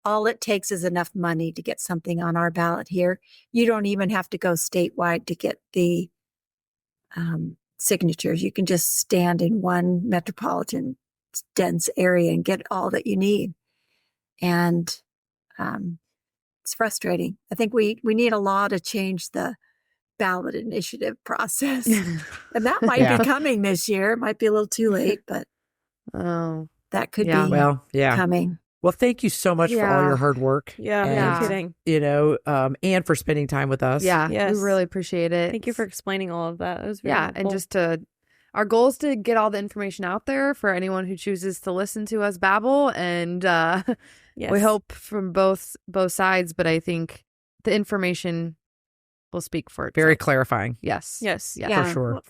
A: All it takes is enough money to get something on our ballot here. You don't even have to go statewide to get the signatures. You can just stand in one metropolitan dense area and get all that you need. And it's frustrating. I think we need a law to change the ballot initiative process. And that might be coming this year. It might be a little too late, but that could be coming.
B: Well, thank you so much for all your hard work.
C: No kidding.
B: You know, and for spending time with us.
D: Yeah,
C: yes.
D: We really appreciate it.
C: Thank you for explaining all of that. It was very helpful.
D: And just our goal is to get all the information out there for anyone who chooses to listen to us babble, and we hope from both sides. But I think the information will speak for itself.
B: Very clarifying.
D: Yes,
B: for sure.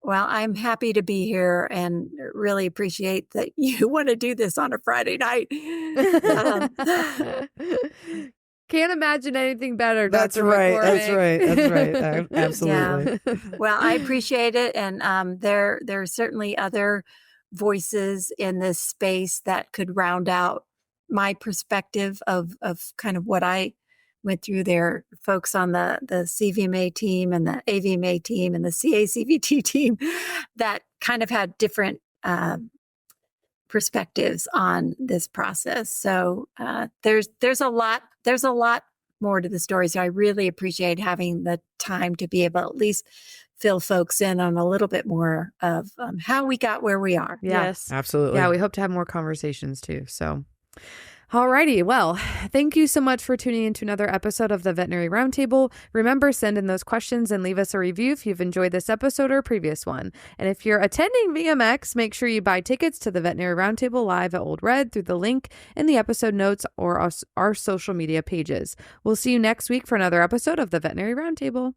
A: Well, I'm happy to be here and really appreciate that you want to do this on a Friday night.
D: Can't imagine anything better.
B: That's
D: Dr.
B: right.
D: McCormick.
B: That's right. Absolutely.
A: Yeah. Well, I appreciate it. And there are certainly other voices in this space that could round out my perspective of kind of what I went through there. Folks on the CVMA team and the AVMA team and the CACVT team that kind of had different perspectives on this process. So there's a lot more to the story. So I really appreciate having the time to be able to at least fill folks in on a little bit more of how we got where we are.
C: Yes,
B: absolutely.
D: Yeah, we hope to have more conversations too. So. Alrighty, well, thank you so much for tuning into another episode of the Veterinary Roundtable. Remember, send in those questions and leave us a review if you've enjoyed this episode or a previous one. And if you're attending VMX, make sure you buy tickets to the Veterinary Roundtable live at Old Red through the link in the episode notes or our social media pages. We'll see you next week for another episode of the Veterinary Roundtable.